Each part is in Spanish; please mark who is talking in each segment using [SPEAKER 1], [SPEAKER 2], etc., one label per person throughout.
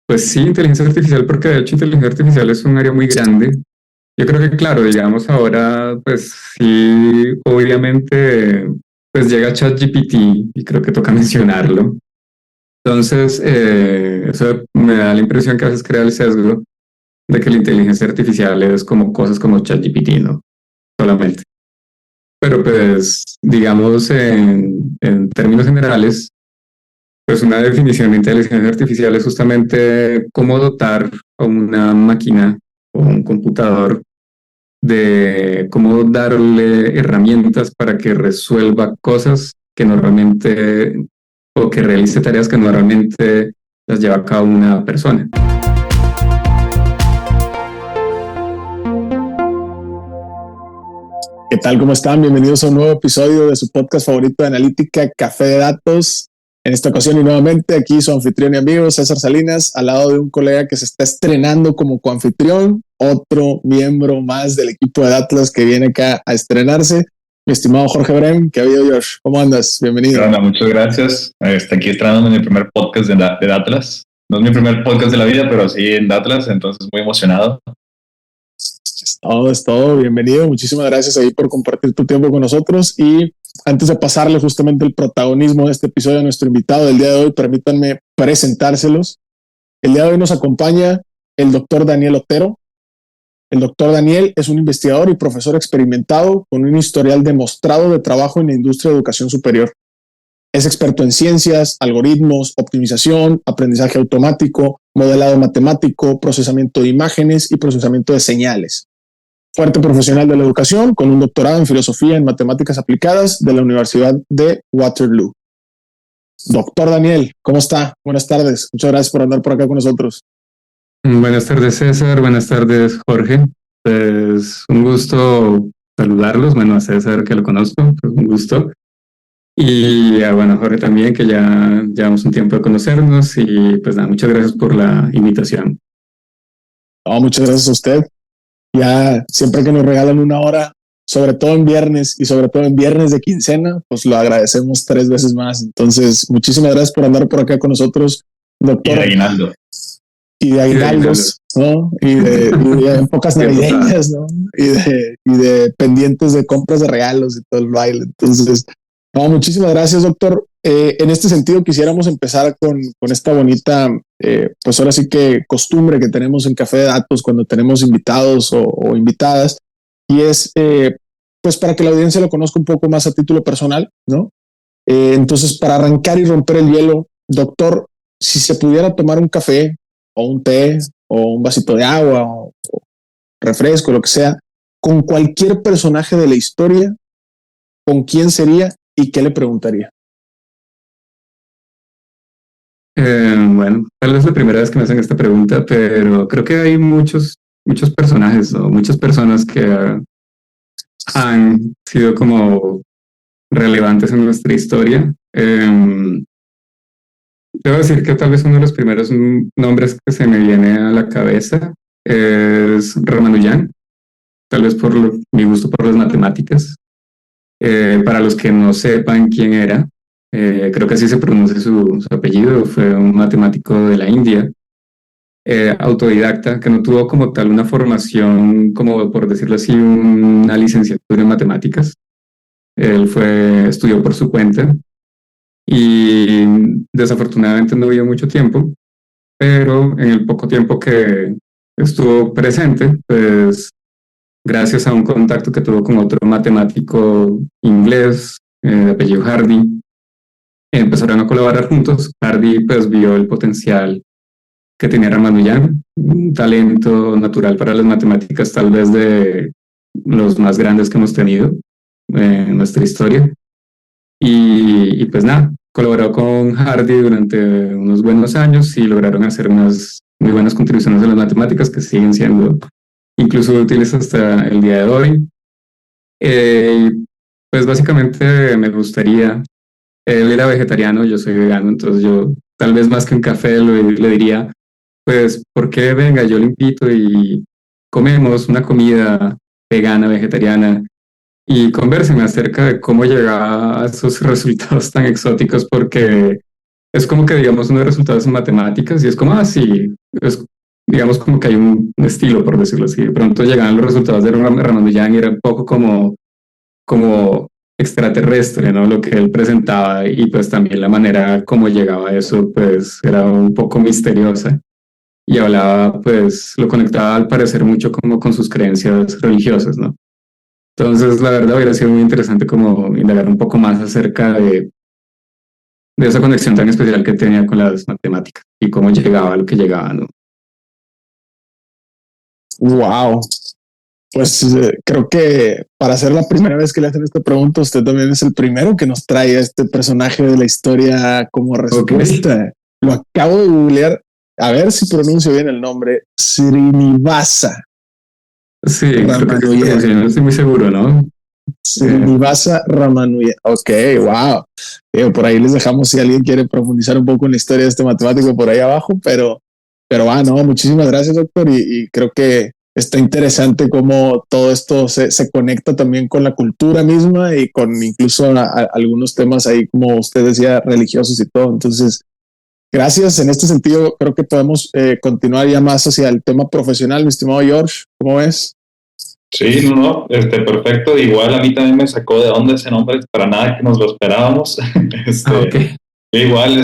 [SPEAKER 1] Pues sí, inteligencia artificial, porque de hecho inteligencia artificial es un área muy grande. Yo creo que claro, digamos ahora, pues sí, obviamente, pues llega ChatGPT y creo que toca mencionarlo. Entonces, eso me da la impresión que a veces crea el sesgo de que la inteligencia artificial es como cosas como ChatGPT, ¿no? Solamente. Pero pues, digamos, en términos generales, pues una definición de inteligencia artificial es justamente cómo dotar a una máquina o un computador de cómo darle herramientas para que resuelva cosas que normalmente o que realice tareas que normalmente las lleva a cabo una persona.
[SPEAKER 2] ¿Qué tal? ¿Cómo están? Bienvenidos a un nuevo episodio de su podcast favorito de analítica, Café de Datos. En esta ocasión y nuevamente aquí su anfitrión y amigo César Salinas, al lado de un colega que se está estrenando como coanfitrión, otro miembro más del equipo de Atlas que viene acá a estrenarse. Mi estimado Jorge Brem, ¿qué ha habido, Josh? ¿Cómo andas? Bienvenido.
[SPEAKER 3] Ana, muchas gracias. Aquí estrenando mi primer podcast de Atlas. No es mi primer podcast de la vida, pero sí en Atlas, entonces muy emocionado.
[SPEAKER 2] Es todo. Bienvenido. Muchísimas gracias ahí por compartir tu tiempo con nosotros. Y antes de pasarle justamente el protagonismo de este episodio a nuestro invitado del día de hoy, permítanme presentárselos. El día de hoy nos acompaña el doctor Daniel Otero. El doctor Daniel es un investigador y profesor experimentado con un historial demostrado de trabajo en la industria de educación superior. Es experto en ciencias, algoritmos, optimización, aprendizaje automático, modelado matemático, procesamiento de imágenes y procesamiento de señales. Fuerte profesional de la educación con un doctorado en filosofía en matemáticas aplicadas de la Universidad de Waterloo. Doctor Daniel, ¿cómo está? Buenas tardes. Muchas gracias por andar por acá con nosotros.
[SPEAKER 1] Buenas tardes, César. Buenas tardes, Jorge. Pues un gusto saludarlos. Bueno, a César, que lo conozco, pues un gusto. Y bueno, Jorge también, que ya llevamos un tiempo de conocernos. Y pues nada, muchas gracias por la invitación.
[SPEAKER 2] Muchas gracias a usted. Ya siempre que nos regalan una hora, sobre todo en viernes y sobre todo en viernes de quincena, pues lo agradecemos 3 veces más. Entonces, muchísimas gracias por andar por acá con nosotros, doctor.
[SPEAKER 3] Y de aguinaldo.
[SPEAKER 2] Y de aguinaldos, ¿no? Y de épocas navideñas, ¿no? Y de pendientes de compras de regalos y todo el baile. Entonces, muchísimas gracias, doctor. En este sentido, quisiéramos empezar con esta bonita, pues ahora sí que costumbre que tenemos en Café de Datos cuando tenemos invitados o invitadas, y es, pues para que la audiencia lo conozca un poco más a título personal, ¿no? Entonces, para arrancar y romper el hielo, doctor, si se pudiera tomar un café o un té o un vasito de agua o refresco, lo que sea, con cualquier personaje de la historia, ¿con quién sería y qué le preguntaría?
[SPEAKER 1] Bueno, tal vez es la primera vez que me hacen esta pregunta, pero creo que hay muchos personajes o muchas personas que han sido como relevantes en nuestra historia. Debo decir que tal vez uno de los primeros nombres que se me viene a la cabeza es Ramanujan, tal vez por mi gusto por las matemáticas. Para los que no sepan quién era, creo que así se pronuncia su apellido, fue un matemático de la India, autodidacta, que no tuvo como tal una formación, como por decirlo así, una licenciatura en matemáticas. Él estudió por su cuenta y desafortunadamente no vivió mucho tiempo, pero en el poco tiempo que estuvo presente, pues gracias a un contacto que tuvo con otro matemático inglés de apellido Hardy, empezaron a colaborar juntos. Hardy pues vio el potencial que tenía Ramanujan, un talento natural para las matemáticas tal vez de los más grandes que hemos tenido en nuestra historia. Y pues nada, colaboró con Hardy durante unos buenos años y lograron hacer unas muy buenas contribuciones a las matemáticas que siguen siendo incluso útiles hasta el día de hoy. Pues básicamente me gustaría, él era vegetariano, yo soy vegano, entonces yo tal vez más que un café le diría, pues, ¿por qué venga? Yo le invito y comemos una comida vegana, vegetariana, y conversen acerca de cómo llegar a esos resultados tan exóticos, porque es como que, digamos, uno de los resultados en matemáticas y es como, sí, es, digamos, como que hay un estilo, por decirlo así. De pronto llegaban los resultados de Ramanujan y era un poco como extraterrestre, ¿no? Lo que él presentaba y pues también la manera como llegaba a eso, pues era un poco misteriosa y hablaba, pues lo conectaba al parecer mucho como con sus creencias religiosas, ¿no? Entonces, la verdad hubiera sido muy interesante como indagar un poco más acerca de esa conexión tan especial que tenía con las matemáticas y cómo llegaba a lo que llegaba, ¿no?
[SPEAKER 2] Wow. Pues creo que para ser la primera vez que le hacen esta pregunta, usted también es el primero que nos trae a este personaje de la historia como respuesta. Okay. Lo acabo de googlear, a ver si pronuncio bien el nombre. Srinivasa.
[SPEAKER 1] Sí, Ramanujan. Creo que no estoy muy seguro, ¿no?
[SPEAKER 2] Srinivasa Ramanujan. Ok, wow. Por ahí les dejamos si alguien quiere profundizar un poco en la historia de este matemático por ahí abajo, pero no, muchísimas gracias, doctor, y creo que está interesante cómo todo esto se conecta también con la cultura misma y con incluso algunos temas ahí, como usted decía, religiosos y todo. Entonces, gracias. En este sentido, creo que podemos continuar ya más hacia el tema profesional, mi estimado George. ¿Cómo ves?
[SPEAKER 3] Sí, no, perfecto. Igual a mí también me sacó de onda ese nombre, para nada que nos lo esperábamos.
[SPEAKER 1] Okay.
[SPEAKER 3] Igual,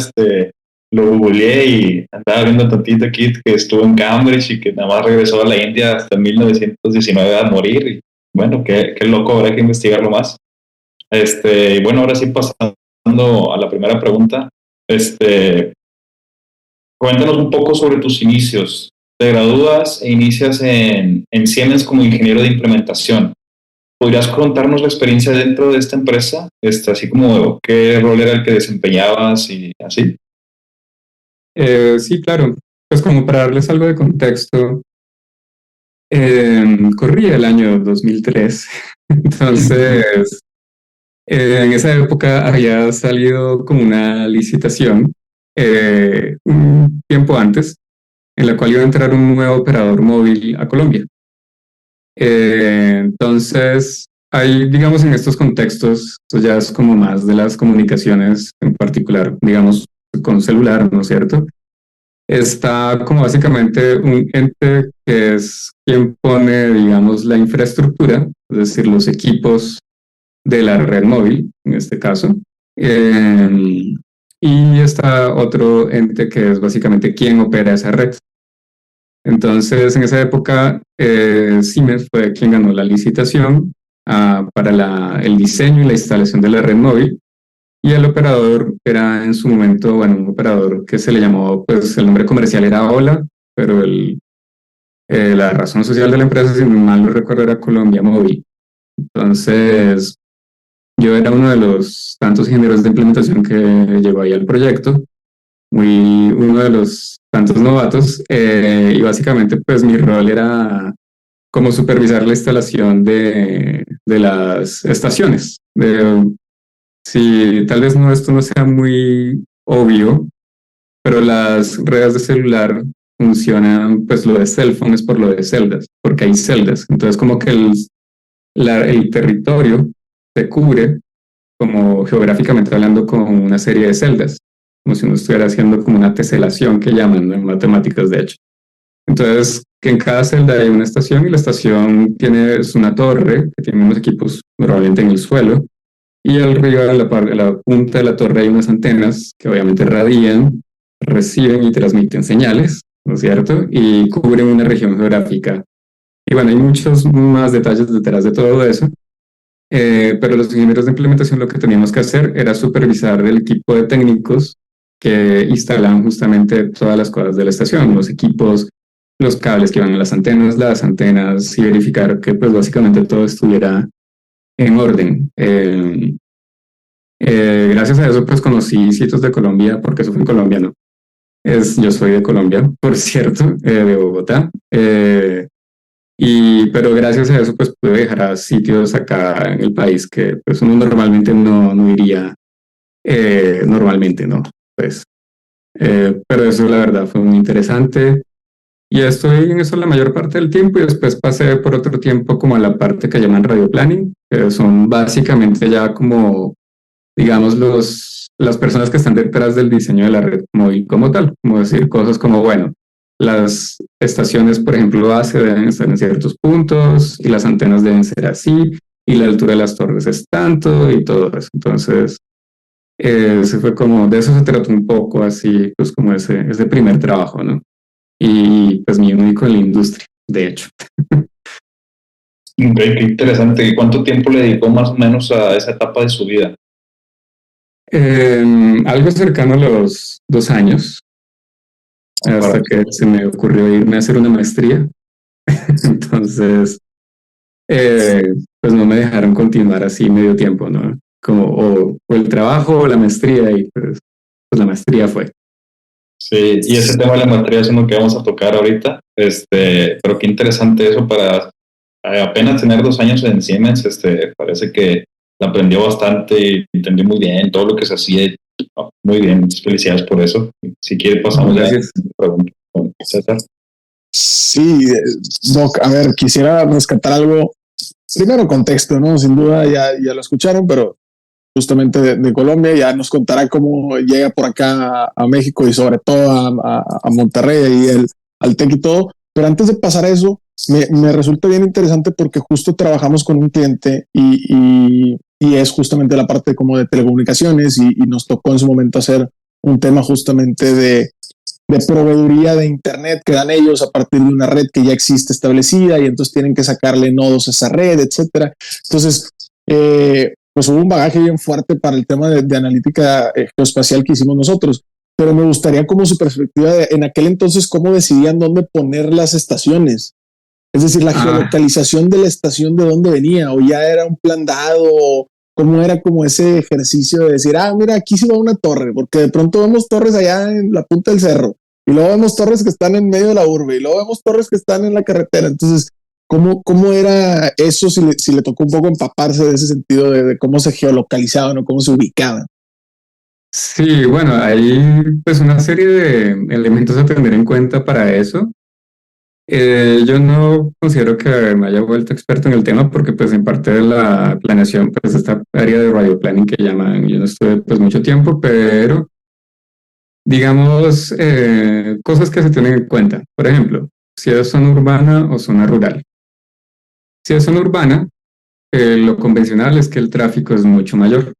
[SPEAKER 3] lo googleé y andaba viendo tantito aquí que estuvo en Cambridge y que nada más regresó a la India hasta 1919 a morir. Y bueno, qué loco, habrá que investigarlo más. Y bueno, ahora sí pasando a la primera pregunta. Cuéntanos un poco sobre tus inicios. Te gradúas e inicias en Siemens como ingeniero de implementación. ¿Podrías contarnos la experiencia dentro de esta empresa? Así como qué rol era el que desempeñabas y así.
[SPEAKER 1] Sí, claro. Pues como para darles algo de contexto, corría el año 2003. Entonces, en esa época había salido como una licitación un tiempo antes, en la cual iba a entrar un nuevo operador móvil a Colombia. Entonces, hay, digamos, en estos contextos, esto ya es como más de las comunicaciones, en particular, digamos, con celular, ¿no es cierto? Está como básicamente un ente que es quien pone, digamos, la infraestructura, es decir, los equipos de la red móvil, en este caso. Y está otro ente que es básicamente quien opera esa red. Entonces, en esa época, Siemens fue quien ganó la licitación para el diseño y la instalación de la red móvil. Y el operador era en su momento, bueno, un operador que se le llamó, pues el nombre comercial era Hola, pero la razón social de la empresa, si mal no recuerdo, era Colombia Móvil. Entonces, yo era uno de los tantos ingenieros de implementación que llegó ahí al proyecto, uno de los tantos novatos, y básicamente pues mi rol era como supervisar la instalación de las estaciones. Sí, tal vez esto no sea muy obvio, pero las redes de celular funcionan, pues lo de cell phone es por lo de celdas, porque hay celdas. Entonces como que el territorio se cubre como geográficamente hablando con una serie de celdas, como si uno estuviera haciendo como una teselación que llaman, ¿no?, en matemáticas, de hecho. Entonces, que en cada celda hay una estación y la estación es una torre que tiene unos equipos probablemente en el suelo y arriba en la punta de la torre hay unas antenas que obviamente radian, reciben y transmiten señales, ¿no es cierto? Y cubren una región geográfica. Y bueno, hay muchos más detalles detrás de todo eso. Pero los ingenieros de implementación lo que teníamos que hacer era supervisar el equipo de técnicos que instalaban justamente todas las cosas de la estación, los equipos, los cables que iban a las antenas y verificar que pues básicamente todo estuviera en orden. Gracias a eso pues conocí sitios de Colombia, porque eso fue en Colombia, ¿no? Yo soy de Colombia, por cierto, de Bogotá. Pero gracias a eso pues pude viajar a sitios acá en el país que pues uno normalmente no iría normalmente, ¿no? Pues, pero eso la verdad fue muy interesante y estoy en eso la mayor parte del tiempo y después pasé por otro tiempo como a la parte que llaman radio planning, que son básicamente ya como, digamos, las personas que están detrás del diseño de la red móvil como tal, como decir cosas como, bueno, las estaciones, por ejemplo, base deben estar en ciertos puntos y las antenas deben ser así y la altura de las torres es tanto y todo eso. Entonces, se fue como, de eso se trató un poco así, pues como ese primer trabajo, ¿no? Y pues mi único en la industria, de hecho.
[SPEAKER 3] Ok, qué interesante. ¿Y cuánto tiempo le dedicó más o menos a esa etapa de su vida?
[SPEAKER 1] Algo cercano a los 2 años, hasta que se me ocurrió irme a hacer una maestría. Entonces, pues no me dejaron continuar así medio tiempo, ¿no? Como o el trabajo o la maestría, y pues la maestría fue.
[SPEAKER 3] Sí, y ese tema de la maestría es uno que vamos a tocar ahorita. Pero qué interesante eso para apenas tener 2 años en Siemens. Parece que la aprendió bastante y entendió muy bien todo lo que se hacía. Muy bien, muchas felicidades por eso. Si quiere pasamos ya a la pregunta con César.
[SPEAKER 2] Sí, Doc, a ver, quisiera rescatar algo. Primero, contexto, ¿no? Sin duda ya lo escucharon, pero justamente de Colombia, ya nos contará cómo llega por acá a México y sobre todo a Monterrey y al TEC y todo. Pero antes de pasar a eso, me resulta bien interesante porque justo trabajamos con un cliente y es justamente la parte como de telecomunicaciones y nos tocó en su momento hacer un tema justamente de proveeduría de internet que dan ellos a partir de una red que ya existe establecida y entonces tienen que sacarle nodos a esa red, etcétera. Entonces, pues hubo un bagaje bien fuerte para el tema de analítica geoespacial que hicimos nosotros, pero me gustaría como su perspectiva en aquel entonces cómo decidían dónde poner las estaciones. Es decir, la geolocalización de la estación de dónde venía, o ya era un plan dado, o cómo era como ese ejercicio de decir, mira, aquí sí va una torre, porque de pronto vemos torres allá en la punta del cerro, y luego vemos torres que están en medio de la urbe, y luego vemos torres que están en la carretera. Entonces, ¿cómo era eso si le tocó un poco empaparse de ese sentido de cómo se geolocalizaban o cómo se ubicaban?
[SPEAKER 1] Sí, bueno, hay pues una serie de elementos a tener en cuenta para eso. Yo no considero que me haya vuelto experto en el tema porque pues en parte de la planeación, pues esta área de radio planning que llaman, yo no estuve pues mucho tiempo, pero digamos cosas que se tienen en cuenta. Por ejemplo, si es zona urbana o zona rural. Si es zona urbana, lo convencional es que el tráfico es mucho mayor.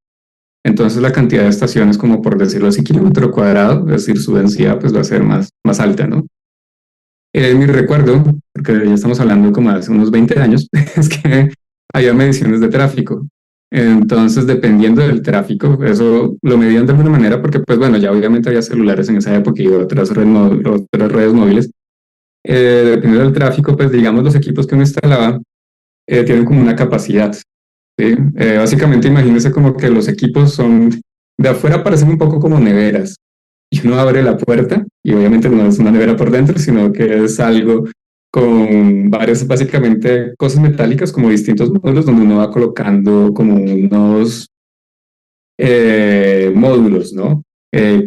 [SPEAKER 1] Entonces la cantidad de estaciones, como por decirlo así, kilómetro cuadrado, es decir, su densidad pues va a ser más alta, ¿no? Mi recuerdo, porque ya estamos hablando como hace unos 20 años, es que había mediciones de tráfico. Entonces, dependiendo del tráfico, eso lo medían de alguna manera porque, pues bueno, ya obviamente había celulares en esa época y otras redes móviles. Dependiendo del tráfico, pues digamos los equipos que uno instalaba tienen como una capacidad. ¿Sí? Básicamente imagínense como que los equipos son, de afuera parecen un poco como neveras y uno abre la puerta y obviamente no es una nevera por dentro, sino que es algo con varias, básicamente cosas metálicas como distintos módulos donde uno va colocando como unos módulos, ¿no?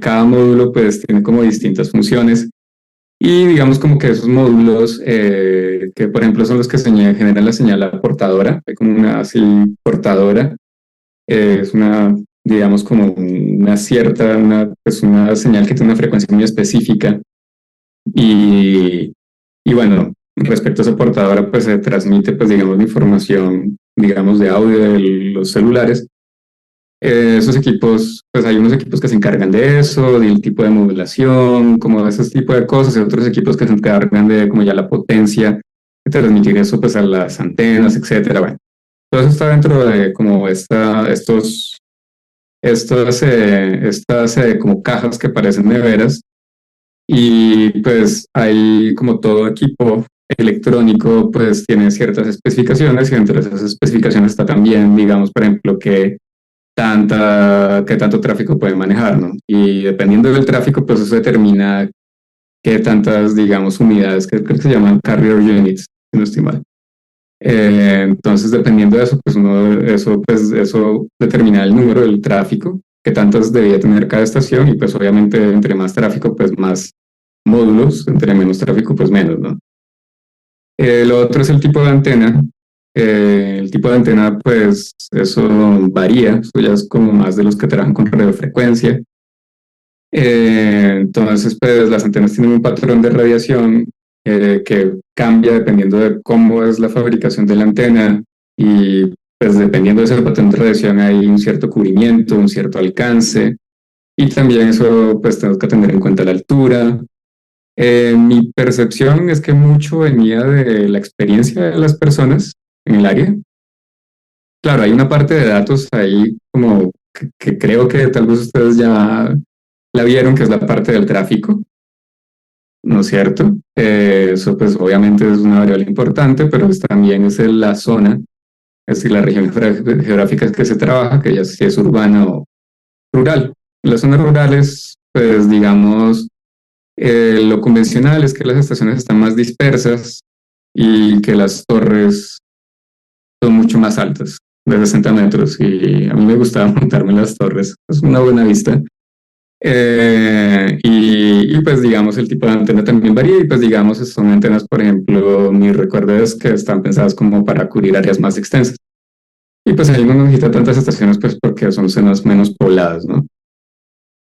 [SPEAKER 1] Cada módulo pues tiene como distintas funciones y digamos como que esos módulos que por ejemplo son los que generan la señal a portadora, hay como una así portadora, es una, digamos, como pues una señal que tiene una frecuencia muy específica. Y bueno, respecto a esa portadora, pues se transmite, pues digamos, la información, digamos, de audio de los celulares. Esos equipos, pues hay unos equipos que se encargan de eso, del tipo de modulación, como de ese tipo de cosas, y otros equipos que se encargan de como ya la potencia, de transmitir eso pues a las antenas, etcétera. Bueno, todo eso está dentro de como estas como cajas que parecen neveras y pues hay como todo equipo electrónico pues tiene ciertas especificaciones y entre esas especificaciones está también, digamos, por ejemplo, qué tanto tráfico puede manejar, ¿no? Y dependiendo del tráfico, pues eso determina qué tantas, digamos, unidades que creo que se llaman carrier units, si no estoy mal. Entonces, dependiendo de eso, pues eso determina el número del tráfico, qué tantas debía tener cada estación y pues obviamente entre más tráfico, pues más módulos, entre menos tráfico, pues menos, ¿no? Lo otro es el tipo de antena. El tipo de antena, pues eso varía, eso ya es como más de los que trabajan con radiofrecuencia. Entonces, pues las antenas tienen un patrón de radiación que cambia dependiendo de cómo es la fabricación de la antena y pues dependiendo de ese patrón de radiación hay un cierto cubrimiento, un cierto alcance y también eso pues tenemos que tener en cuenta la altura. Mi percepción es que mucho venía de la experiencia de las personas en el área. Claro, hay una parte de datos ahí como que creo que tal vez ustedes ya la vieron, que es la parte del tráfico, ¿no es cierto? Eso pues obviamente es una variable importante, pero también es la zona, es decir, la región geográfica que se trabaja, que ya si es urbana o rural. Las zonas rurales, pues digamos, lo convencional es que las estaciones están más dispersas y que las torres son mucho más altas, de 60 metros, y a mí me gustaba montarme en las torres, es una buena vista. Pues digamos el tipo de antena también varía y pues digamos son antenas, por ejemplo, mi recuerdo es que están pensadas como para cubrir áreas más extensas y pues ahí no necesita tantas estaciones pues porque son zonas menos pobladas, ¿no?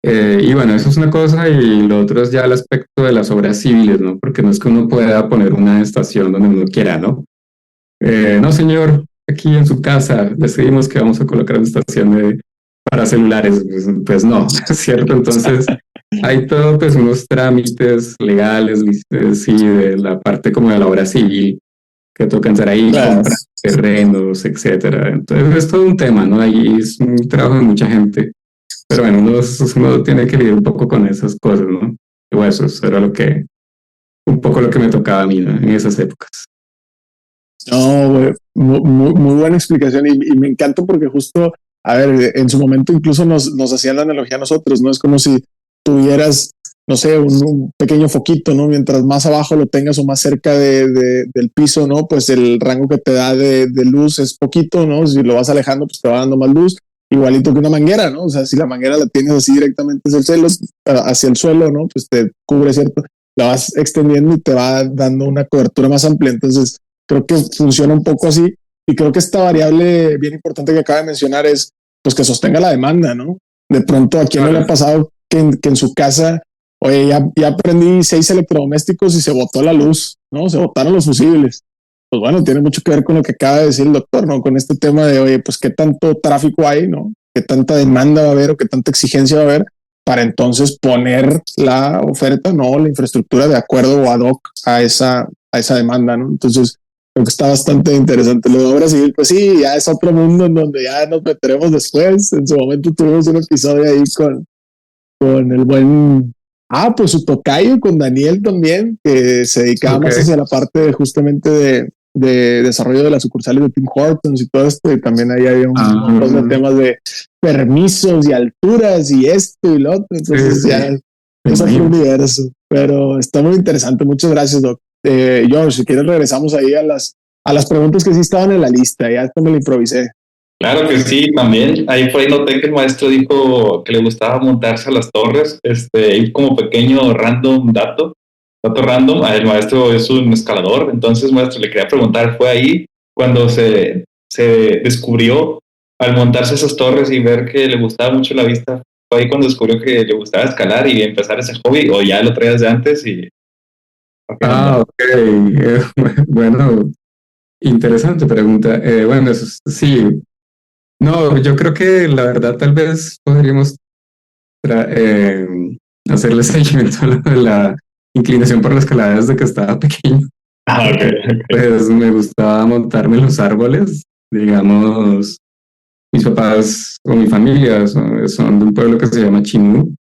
[SPEAKER 1] Y bueno, eso es una cosa y lo otro es ya el aspecto de las obras civiles, ¿no? Porque no es que uno pueda poner una estación donde uno quiera, ¿no? No, señor, aquí en su casa decidimos que vamos a colocar una estación para celulares. Pues no, es cierto. Entonces, hay todo, pues, unos trámites legales, sí, de la parte como de la obra civil, que tocan estar ahí,
[SPEAKER 2] Claro.
[SPEAKER 1] comprar terrenos, etcétera. Entonces, es todo un tema, ¿no? Ahí es un trabajo de mucha gente. Pero bueno, uno tiene que lidiar un poco con esas cosas, ¿no? Y bueno, eso era un poco lo que me tocaba a mí, ¿no? En esas épocas.
[SPEAKER 2] No, güey, muy buena explicación y me encanta porque justo, a ver, en su momento incluso nos hacían la analogía a nosotros, ¿no? Es como si tuvieras, no sé, un pequeño foquito, ¿no? Mientras más abajo lo tengas o más cerca del piso, ¿no? Pues el rango que te da de luz es poquito, ¿no? Si lo vas alejando, pues te va dando más luz, igualito que una manguera, ¿no? O sea, si la manguera la tienes así directamente hacia el suelo, ¿no? Pues te cubre, ¿cierto? La vas extendiendo y te va dando una cobertura más amplia, entonces creo que funciona un poco así y creo que esta variable bien importante que acaba de mencionar es pues que sostenga la demanda, ¿no? De pronto a quién no le ha pasado que en su casa, oye, ya aprendí 6 electrodomésticos y se botó la luz, ¿no? Se botaron los fusibles. Pues bueno, tiene mucho que ver con lo que acaba de decir el doctor, ¿no? Con este tema de, oye, pues qué tanto tráfico hay, ¿no? Qué tanta demanda va a haber o qué tanta exigencia va a haber para entonces poner la oferta, ¿no? La infraestructura de acuerdo o ad hoc a esa demanda, ¿no? Entonces, creo que está bastante interesante. Lo de obra civil, pues sí, ya es otro mundo en donde ya nos meteremos después. En su momento tuvimos un episodio ahí con el buen, pues su tocayo, con Daniel también, que se dedicaba más hacia la parte justamente de desarrollo de las sucursales de Tim Hortons y todo esto. Y también ahí había un montón de temas de permisos y alturas y esto y lo otro. Entonces ya es otro universo. Pero está muy interesante. Muchas gracias, Doc. George, si quieres regresamos ahí a las preguntas que sí estaban en la lista, ya esto me lo improvisé.
[SPEAKER 3] Claro que sí, también. Ahí por ahí noté que el maestro dijo que le gustaba montarse a las torres. Y como pequeño dato random, el maestro es un escalador, entonces maestro le quería preguntar, ¿fue ahí cuando se descubrió al montarse esas torres y ver que le gustaba mucho la vista? ¿Fue ahí cuando descubrió que le gustaba escalar y empezar ese hobby o ya lo traía desde antes?
[SPEAKER 1] Ok. Bueno, interesante pregunta. Bueno, sí. No, yo creo que la verdad tal vez podríamos eh, hacerle seguimiento a la inclinación por la escalada desde que estaba pequeño.
[SPEAKER 3] Okay.
[SPEAKER 1] Pues me gustaba montarme en los árboles, digamos, mis papás o mi familia son de un pueblo que se llama Chinú,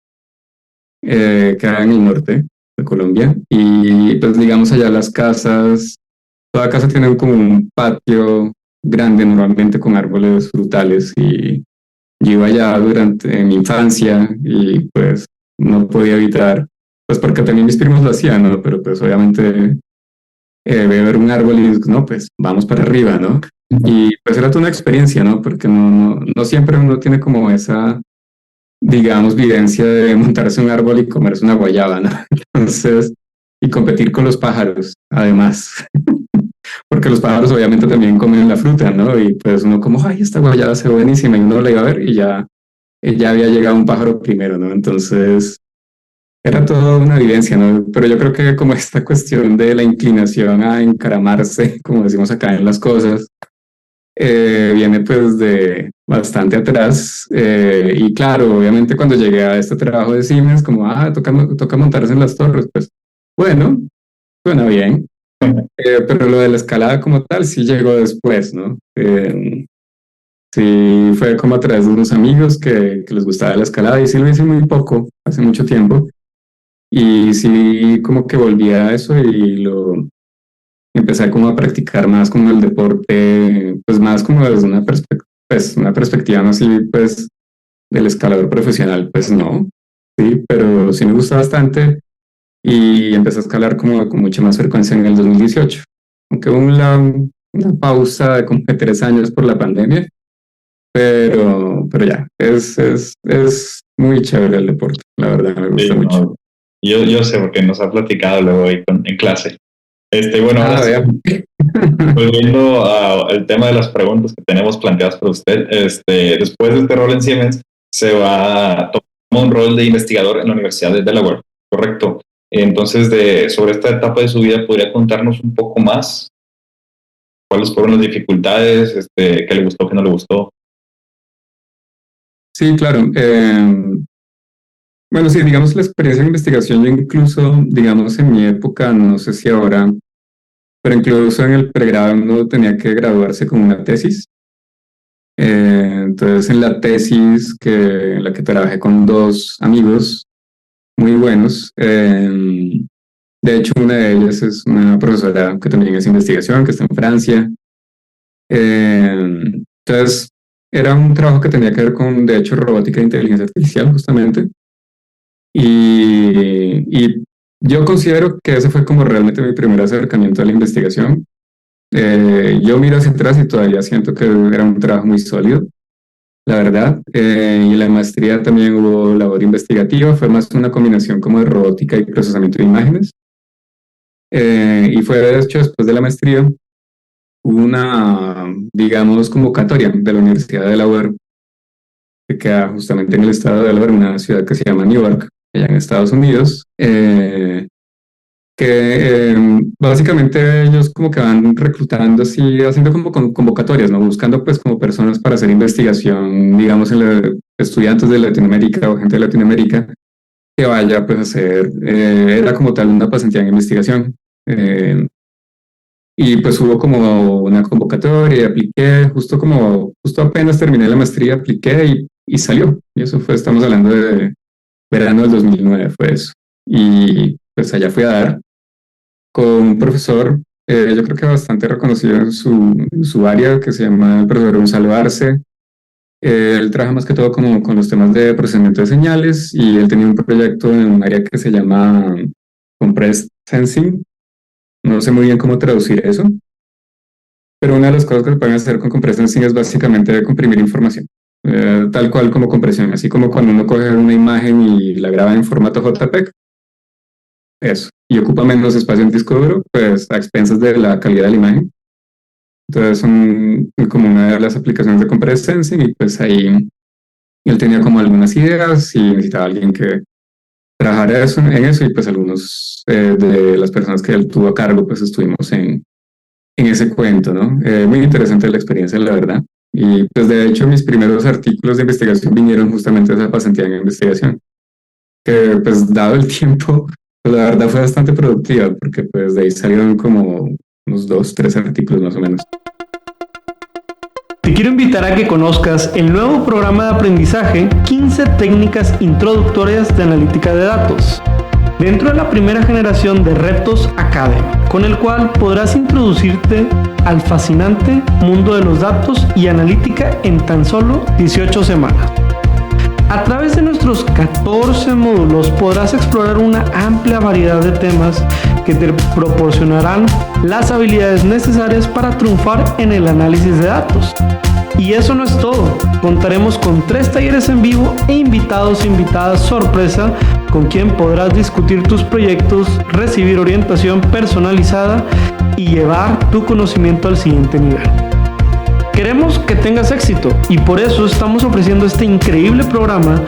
[SPEAKER 1] queda en el norte de Colombia, y pues digamos allá las casas, toda casa tiene como un patio grande normalmente con árboles frutales y yo iba allá durante mi infancia y pues no podía evitar, pues porque también mis primos lo hacían, ¿no? Pero pues obviamente ver un árbol y no, pues vamos para arriba, ¿no? Y pues era toda una experiencia, ¿no? Porque no siempre uno tiene como esa, digamos, vivencia de montarse un árbol y comerse una guayaba, ¿no? Entonces, y competir con los pájaros, además. porque los pájaros obviamente también comen la fruta, ¿no? Y pues uno como, ay, esta guayaba se ve buenísima, y uno la iba a ver y ya había llegado un pájaro primero, ¿no? Entonces era toda una vivencia, ¿no? Pero yo creo que como esta cuestión de la inclinación a encaramarse, como decimos acá en las cosas, viene pues de bastante atrás. Y claro, obviamente cuando llegué a este trabajo de Siemens, como, toca montarse en las torres, pues bueno, suena bien. Pero lo de la escalada como tal sí llegó después, ¿no? Sí, fue como a través de unos amigos que les gustaba la escalada y sí lo hice muy poco, hace mucho tiempo. Y sí, como que volví a eso y lo empecé como a practicar más como el deporte, pues más como desde una perspectiva más así, pues del escalador profesional, pues no, sí, pero sí me gusta bastante y empecé a escalar como con mucha más frecuencia en el 2018, aunque hubo una pausa de como de 3 años por la pandemia, pero ya, es muy chévere el deporte, la verdad, me gusta mucho.
[SPEAKER 3] No, yo sé porque nos ha platicado luego ahí en clase. Bueno, ahora sí, volviendo al tema de las preguntas que tenemos planteadas para usted, después de este rol en Siemens, se va a tomar un rol de investigador en la Universidad de Delaware, ¿correcto? Entonces, sobre esta etapa de su vida, ¿podría contarnos un poco más? ¿Cuáles fueron las dificultades? ¿Qué le gustó, qué no le gustó?
[SPEAKER 1] Sí, claro. Bueno, sí, digamos la experiencia de investigación, yo incluso, digamos, en mi época, no sé si ahora, pero incluso en el pregrado uno tenía que graduarse con una tesis. Entonces, en la tesis en la que trabajé con 2 amigos muy buenos, de hecho, una de ellas es una profesora que también es investigación, que está en Francia. Entonces, era un trabajo que tenía que ver con, de hecho, robótica e inteligencia artificial, justamente. Y yo considero que ese fue como realmente mi primer acercamiento a la investigación. Yo miro hacia atrás y todavía siento que era un trabajo muy sólido, la verdad. Y en la maestría también hubo labor investigativa, fue más una combinación como de robótica y procesamiento de imágenes. Y fue de hecho después de la maestría, hubo una, digamos, convocatoria de la Universidad de Delaware, que queda justamente en el estado de Delaware, una ciudad que se llama Newark, allá en Estados Unidos, básicamente ellos como que van reclutando así, haciendo como convocatorias, ¿no? Buscando pues como personas para hacer investigación, digamos, estudiantes de Latinoamérica o gente de Latinoamérica que vaya pues a hacer, era como tal una pasantía en investigación. Y pues hubo como una convocatoria, apliqué, justo apenas terminé la maestría, apliqué y salió. Y eso fue, estamos hablando de verano del 2009, fue eso. Y pues allá fui a dar con un profesor, yo creo que bastante reconocido en su área, que se llama el profesor Gonzalo Arce. Él trabaja más que todo como con los temas de procesamiento de señales y él tenía un proyecto en un área que se llama Compressed Sensing. No sé muy bien cómo traducir eso, pero una de las cosas que se pueden hacer con Compressed Sensing es básicamente comprimir información, tal cual como compresión, así como cuando uno coge una imagen y la graba en formato JPEG, eso, y ocupa menos espacio en disco duro, pues a expensas de la calidad de la imagen. Entonces son como una de las aplicaciones de Compressed Sensing y pues ahí él tenía como algunas ideas y necesitaba alguien que trabajara en eso y pues algunos de las personas que él tuvo a cargo pues estuvimos en ese cuento, ¿no? Muy interesante la experiencia, la verdad. Y pues de hecho mis primeros artículos de investigación vinieron justamente de esa pasantía en investigación, que pues dado el tiempo, pues, la verdad fue bastante productiva porque pues de ahí salieron como unos 2, 3 artículos más o menos.
[SPEAKER 4] Te quiero invitar a que conozcas el nuevo programa de aprendizaje 15 técnicas introductorias de analítica de datos, dentro de la primera generación de Retos Academy, con el cual podrás introducirte al fascinante mundo de los datos y analítica en tan solo 18 semanas. A través de nuestros 14 módulos podrás explorar una amplia variedad de temas que te proporcionarán las habilidades necesarias para triunfar en el análisis de datos. Y eso no es todo, contaremos con 3 talleres en vivo e invitados e invitadas sorpresa con quien podrás discutir tus proyectos, recibir orientación personalizada y llevar tu conocimiento al siguiente nivel. Queremos que tengas éxito y por eso estamos ofreciendo este increíble programa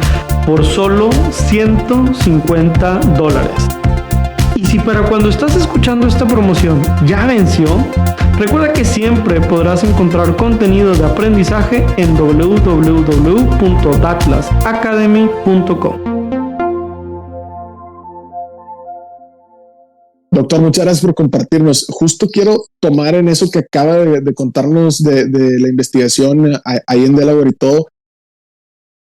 [SPEAKER 4] por solo $150. Y si para cuando estás escuchando esta promoción ya venció, recuerda que siempre podrás encontrar contenido de aprendizaje en www.datlasacademy.com.
[SPEAKER 2] Doctor, muchas gracias por compartirnos. Justo quiero tomar en eso que acaba de contarnos de la investigación ahí en Delaware y todo.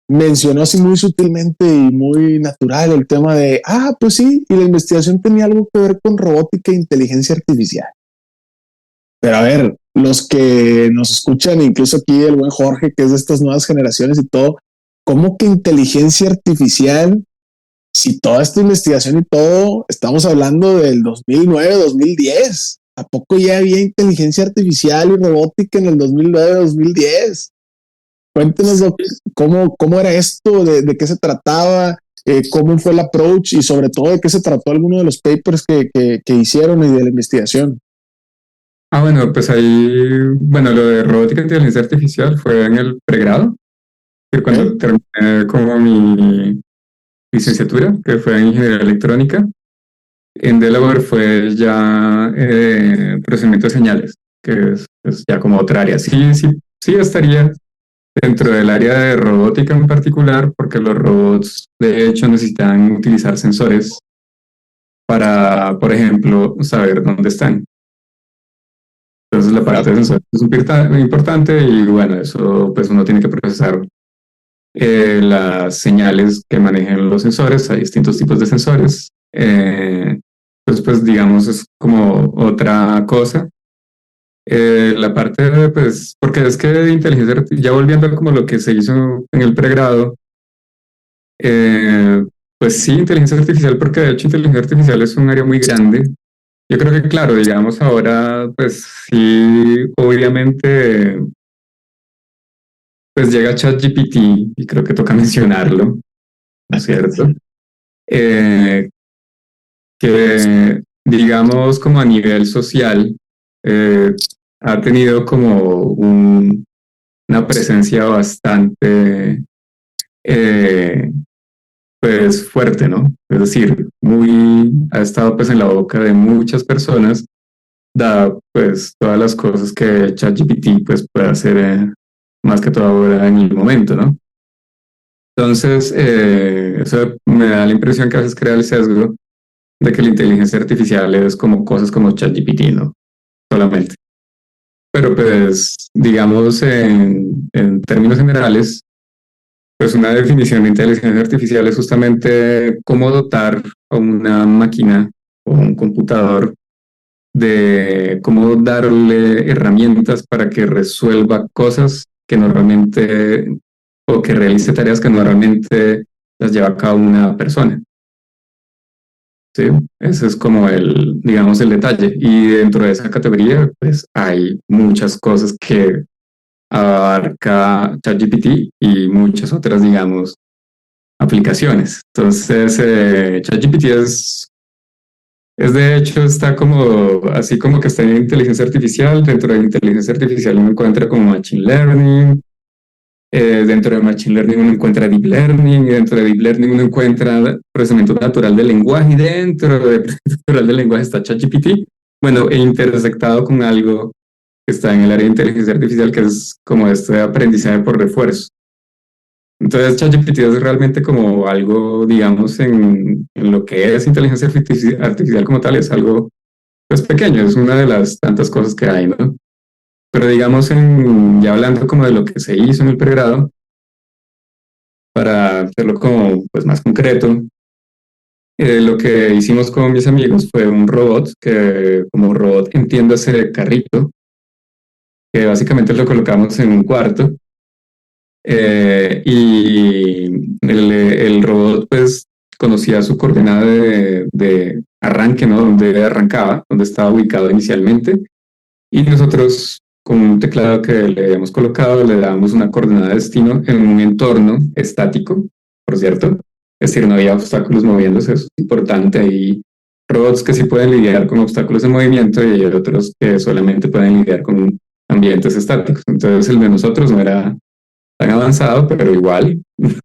[SPEAKER 2] Mencionó así muy sutilmente y muy natural el tema de, pues sí, y la investigación tenía algo que ver con robótica e inteligencia artificial. Pero a ver, los que nos escuchan, incluso aquí el buen Jorge, que es de estas nuevas generaciones y todo, ¿cómo que inteligencia artificial? Si toda esta investigación y todo, estamos hablando del 2009, 2010. ¿A poco ya había inteligencia artificial y robótica en el 2009, 2010? Cuéntenos cómo era esto, de qué se trataba, cómo fue el approach y sobre todo de qué se trató alguno de los papers que hicieron y de la investigación.
[SPEAKER 1] Bueno, pues ahí, lo de robótica e inteligencia artificial fue en el pregrado, que cuando terminé como mi licenciatura, que fue en ingeniería electrónica. En Delaware fue ya procesamiento de señales, que es ya como otra área. Sí estaría dentro del área de robótica en particular, porque los robots de hecho necesitan utilizar sensores para, por ejemplo, saber dónde están. Entonces la parte de sensores es importante y bueno, eso pues uno tiene que procesar las señales que manejan los sensores. Hay distintos tipos de sensores. Entonces, pues digamos, es como otra cosa. La parte de, pues, porque es que de inteligencia artificial, ya volviendo a como lo que se hizo en el pregrado, pues sí, inteligencia artificial, porque de hecho inteligencia artificial es un área muy grande. Yo creo que, claro, digamos ahora, pues sí, obviamente, pues llega ChatGPT y creo que toca mencionarlo, ¿no es cierto? Que digamos como a nivel social ha tenido como una presencia bastante pues fuerte, ¿no? Es decir, ha estado pues en la boca de muchas personas, dada pues todas las cosas que ChatGPT pues puede hacer más que todo ahora en el momento, ¿no? Entonces, eso me da la impresión que a veces crea el sesgo de que la inteligencia artificial es como cosas como ChatGPT, ¿no? Solamente. Pero pues, digamos, en términos generales, pues una definición de inteligencia artificial es justamente cómo dotar a una máquina o un computador de cómo darle herramientas para que resuelva cosas que normalmente, o que realice tareas que normalmente las lleva a cabo una persona. Sí, ese es como digamos, el detalle. Y dentro de esa categoría, pues hay muchas cosas que abarca ChatGPT y muchas otras, digamos, aplicaciones. Entonces, ChatGPT es de hecho, está como, así como que está en inteligencia artificial. Dentro de inteligencia artificial uno encuentra como Machine Learning. Dentro de Machine Learning uno encuentra Deep Learning, y dentro de Deep Learning uno encuentra procesamiento natural del lenguaje, y dentro de procesamiento natural del lenguaje está ChatGPT, bueno, intersectado con algo que está en el área de inteligencia artificial, que es como este aprendizaje por refuerzo. Entonces ChatGPT es realmente como algo, digamos, en lo que es inteligencia artificial como tal, es algo pues pequeño, es una de las tantas cosas que hay, ¿no? Pero digamos, ya hablando como de lo que se hizo en el pregrado, para hacerlo como pues más concreto, lo que hicimos con mis amigos fue un robot, que como robot entiéndase carrito, que básicamente lo colocamos en un cuarto, Y el robot pues conocía su coordenada de arranque, ¿no? Donde arrancaba, donde estaba ubicado inicialmente. Y nosotros, con un teclado que le habíamos colocado, le dábamos una coordenada de destino en un entorno estático, por cierto. Es decir, no había obstáculos moviéndose, eso es importante. Hay robots que sí pueden lidiar con obstáculos en movimiento y hay otros que solamente pueden lidiar con ambientes estáticos. Entonces el de nosotros no era tan avanzado, pero igual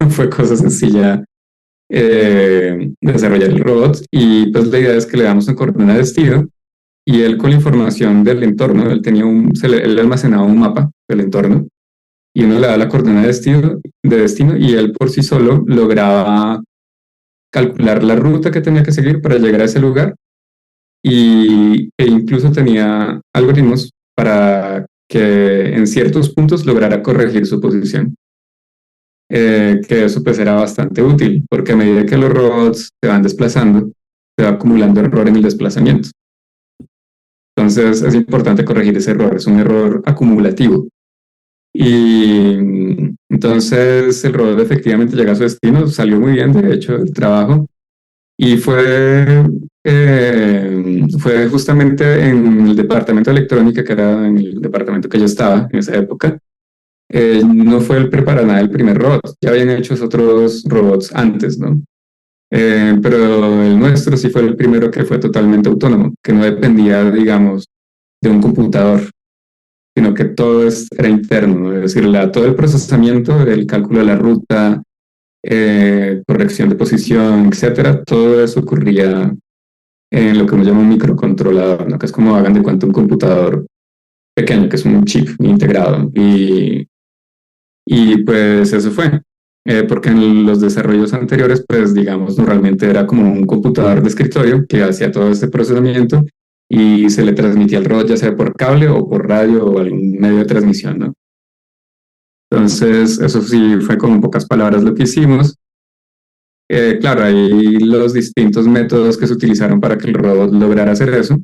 [SPEAKER 1] fue cosa sencilla desarrollar el robot. Y pues la idea es que le damos una coordenada de destino y él con la información del entorno, él tenía él almacenaba un mapa del entorno y uno le da la coordenada de destino y él por sí solo lograba calcular la ruta que tenía que seguir para llegar a ese lugar e incluso tenía algoritmos para que en ciertos puntos lograra corregir su posición. Que eso pues era bastante útil porque a medida que los robots se van desplazando, se va acumulando error en el desplazamiento. Entonces es importante corregir ese error, es un error acumulativo. Y entonces el robot efectivamente llega a su destino, salió muy bien de hecho el trabajo y fue justamente en el departamento de electrónica, que era en el departamento que yo estaba en esa época. No fue para nada el primer robot, ya habían hecho otros robots antes, ¿no? Pero el nuestro sí fue el primero que fue totalmente autónomo, que no dependía, digamos, de un computador, sino que todo era interno, ¿no? Es decir, todo el procesamiento, el cálculo de la ruta, corrección de posición, etcétera, todo eso ocurría en lo que uno llama un microcontrolador, ¿no? Que es como hagan de cuenta un computador pequeño, que es un chip integrado. Y pues eso fue. Porque en los desarrollos anteriores, pues digamos, normalmente era como un computador de escritorio que hacía todo este procesamiento y se le transmitía al robot ya sea por cable o por radio o algún medio de transmisión, ¿no? Entonces, eso sí fue con pocas palabras lo que hicimos. Claro, hay los distintos métodos que se utilizaron para que el robot lograra hacer eso,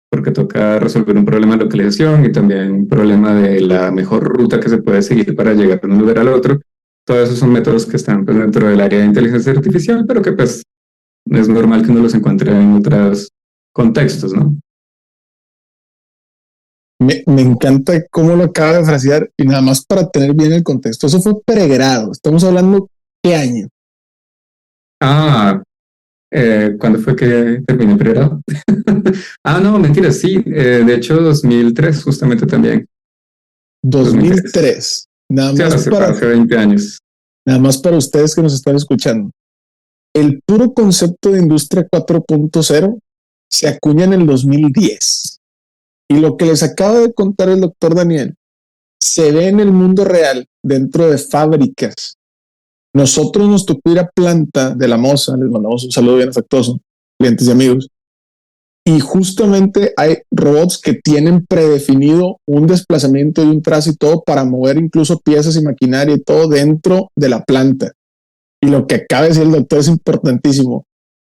[SPEAKER 1] porque toca resolver un problema de localización y también un problema de la mejor ruta que se puede seguir para llegar de un lugar al otro. Todos esos son métodos que están pues, dentro del área de inteligencia artificial, pero que pues es normal que uno los encuentre en otros contextos, ¿no?
[SPEAKER 2] Me encanta cómo lo acaba de frasear y nada más para tener bien el contexto. Eso fue pregrado. Estamos hablando ¿qué año?
[SPEAKER 1] ¿Cuándo fue que terminé el pregrado? No, mentira, sí. De hecho, 2003 justamente también.
[SPEAKER 2] 2003. Nada más
[SPEAKER 1] sí, hace 20 años.
[SPEAKER 2] Nada más para ustedes que nos están escuchando. El puro concepto de Industria 4.0 se acuña en el 2010. Y lo que les acaba de contar el doctor Daniel se ve en el mundo real dentro de fábricas. Nosotros nos tocó ir a planta de la Moza, les mandamos un saludo bien afectuoso, clientes y amigos. Y justamente hay robots que tienen predefinido un desplazamiento y un trazo y todo para mover incluso piezas y maquinaria y todo dentro de la planta. Y lo que acaba de decir el doctor es importantísimo.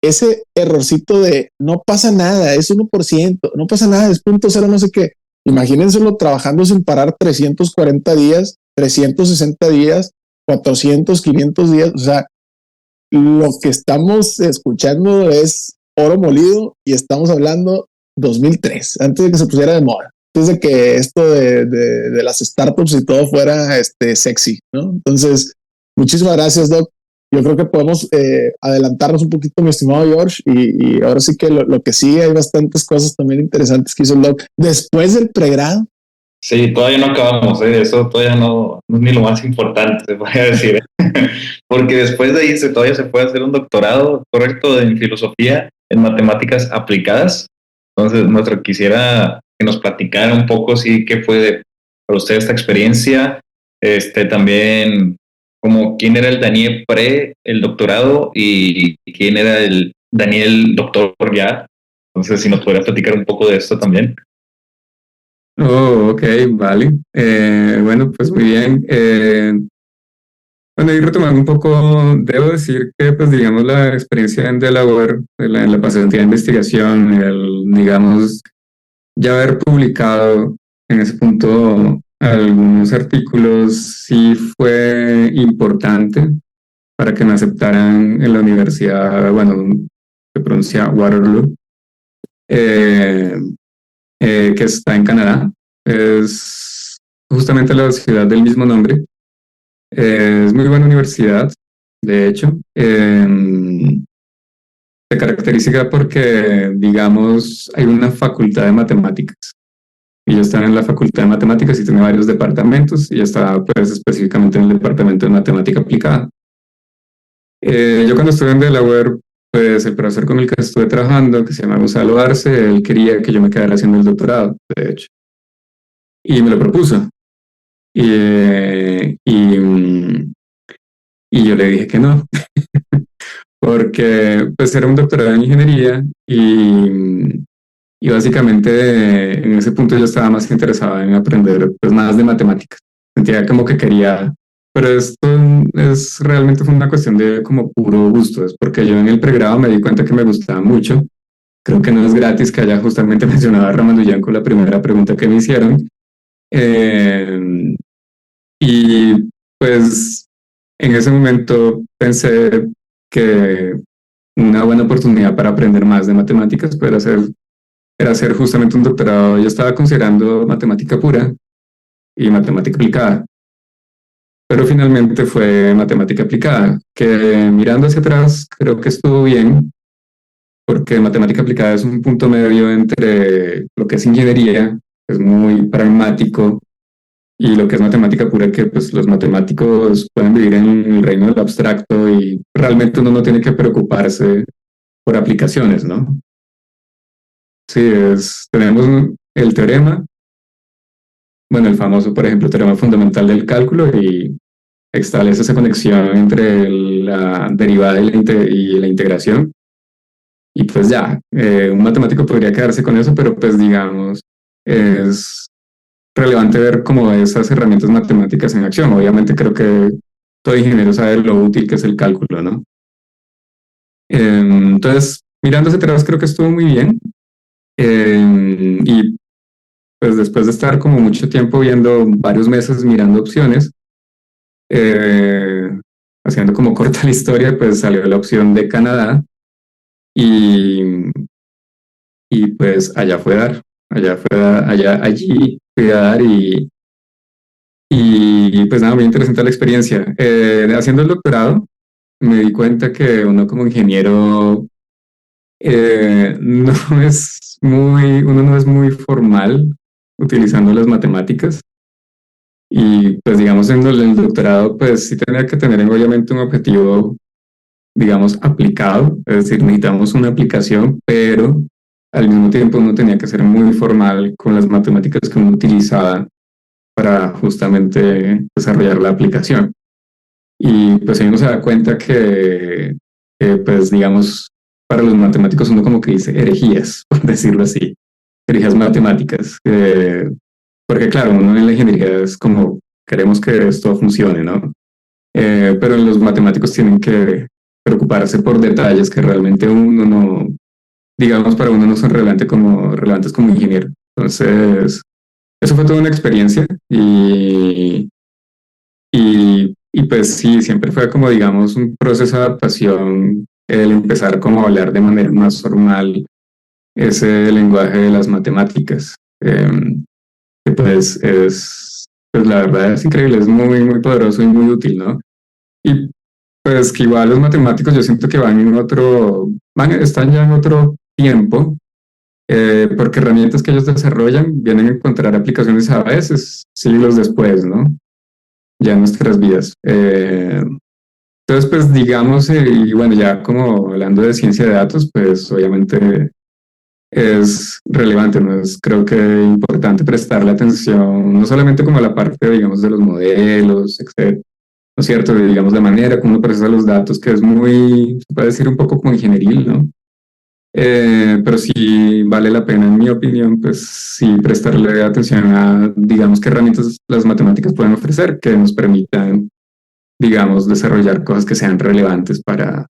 [SPEAKER 2] Ese errorcito de no pasa nada, es 1%, no pasa nada, es 0.0 no sé qué. Imagínenselo trabajando sin parar 340 días, 360 días, 400, 500 días. O sea, lo que estamos escuchando es oro molido y estamos hablando 2003, antes de que se pusiera de moda, antes de que esto de las startups y todo fuera sexy, ¿no? Entonces, muchísimas gracias, Doc. Yo creo que podemos adelantarnos un poquito, mi estimado George, y ahora sí que lo que sigue, hay bastantes cosas también interesantes que hizo el Doc después del pregrado.
[SPEAKER 3] Sí, todavía no acabamos, eso todavía no es ni lo más importante, se podría decir, porque después de ahí todavía se puede hacer un doctorado, correcto, en filosofía, en matemáticas aplicadas. Entonces, quisiera que nos platicara un poco, sí, qué fue para usted esta experiencia, también como quién era el Daniel el doctorado y quién era el Daniel doctor ya. Entonces, si nos podría platicar un poco de esto también.
[SPEAKER 1] Ok, vale. Bueno, pues muy bien. Bueno, y retomando un poco, debo decir que, pues, digamos, la experiencia en Delaware, en la pasantía de investigación, digamos, ya haber publicado en ese punto algunos artículos sí fue importante para que me aceptaran en la universidad, bueno, se pronuncia Waterloo, eh, que está en Canadá. Es justamente la ciudad del mismo nombre. Es muy buena universidad, de hecho. Se caracteriza porque, digamos, hay una facultad de matemáticas. Y yo estaba en la facultad de matemáticas y tiene varios departamentos y yo estaba pues específicamente en el departamento de matemática aplicada. Yo cuando estuve en Delaware, pues el profesor con el que estuve trabajando, que se llama Gonzalo Arce, él quería que yo me quedara haciendo el doctorado, de hecho, y me lo propuso. Y, eh, y, mm, y yo le dije que no, porque pues era un doctorado en ingeniería y básicamente en ese punto yo estaba más interesado en aprender pues más de matemáticas. Sentía como que quería, pero esto es realmente fue una cuestión de como puro gusto, es porque yo en el pregrado me di cuenta que me gustaba mucho. Creo que no es gratis que haya justamente mencionado a Ramandullán con la primera pregunta que me hicieron. Eh, y pues en ese momento pensé que una buena oportunidad para aprender más de matemáticas era hacer justamente un doctorado. Yo estaba considerando matemática pura y matemática aplicada, pero finalmente fue matemática aplicada, que mirando hacia atrás creo que estuvo bien, porque matemática aplicada es un punto medio entre lo que es ingeniería, que es muy pragmático, y lo que es matemática pura, que pues los matemáticos pueden vivir en el reino del abstracto y realmente uno no tiene que preocuparse por aplicaciones, ¿no? Sí, tenemos el teorema, bueno, el famoso, por ejemplo, teorema fundamental del cálculo y establece esa conexión entre la derivada y la integración. Y pues ya, un matemático podría quedarse con eso, pero pues digamos, es relevante ver cómo esas herramientas matemáticas en acción. Obviamente creo que todo ingeniero sabe lo útil que es el cálculo, ¿no? Entonces, mirando hacia atrás creo que estuvo muy bien. Y pues después de estar como mucho tiempo viendo, varios meses mirando opciones, eh, haciendo como corta la historia, pues salió la opción de Canadá y, y pues allí fui a dar y pues nada, muy interesante la experiencia. Haciendo el doctorado, me di cuenta que uno como ingeniero no uno no es muy formal utilizando las matemáticas. Y pues digamos en el doctorado pues sí tenía que tener obviamente un objetivo, digamos, aplicado, es decir, necesitamos una aplicación, pero al mismo tiempo uno tenía que ser muy formal con las matemáticas que uno utilizaba para justamente desarrollar la aplicación. Y pues ahí uno se da cuenta que pues digamos, para los matemáticos uno como que dice herejías, por decirlo así, herejías matemáticas. Porque claro, uno en la ingeniería es como, queremos que esto funcione, ¿no? Pero los matemáticos tienen que preocuparse por detalles que realmente uno no, digamos, para uno no son relevantes como ingeniero. Entonces, eso fue toda una experiencia y pues sí, siempre fue como, digamos, un proceso de adaptación, el empezar como a hablar de manera más formal ese lenguaje de las matemáticas. Que pues la verdad es increíble, es muy, muy poderoso y muy útil, ¿no? Y pues que igual los matemáticos yo siento que están ya en otro tiempo, porque herramientas que ellos desarrollan vienen a encontrar aplicaciones a veces siglos después, ¿no? Ya en nuestras vidas. Entonces, pues digamos, y bueno, ya como hablando de ciencia de datos, pues obviamente es relevante, ¿no? Creo que es importante prestarle atención, no solamente como a la parte, digamos, de los modelos, etcétera, ¿no es cierto? Digamos, la manera como uno procesa los datos, que es muy, se puede decir un poco como ingenieril, ¿no? Pero sí vale la pena, en mi opinión, pues sí prestarle atención a, digamos, qué herramientas las matemáticas pueden ofrecer que nos permitan, digamos, desarrollar cosas que sean relevantes para,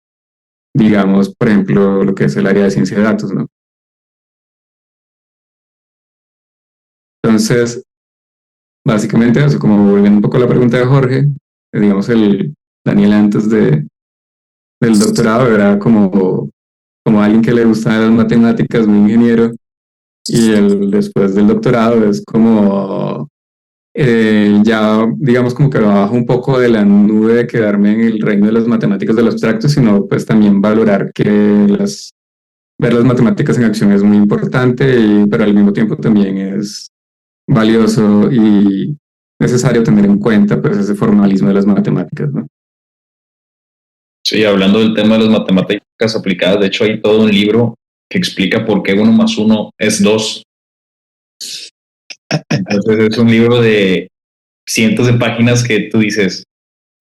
[SPEAKER 1] digamos, por ejemplo, lo que es el área de ciencia de datos, ¿no? Entonces, básicamente eso, como volviendo un poco a la pregunta de Jorge, digamos el Daniel antes del doctorado era como alguien que le gustaban las matemáticas, muy ingeniero, y el después del doctorado es como ya digamos como que bajo un poco de la nube de quedarme en el reino de las matemáticas del abstracto, sino pues también valorar que ver las matemáticas en acción es muy importante, pero al mismo tiempo también es valioso y necesario tener en cuenta pues ese formalismo de las matemáticas, ¿no?
[SPEAKER 3] Sí, hablando del tema de las matemáticas aplicadas, de hecho hay todo un libro que explica por qué 1 más 1 es 2. Entonces es un libro de cientos de páginas que tú dices,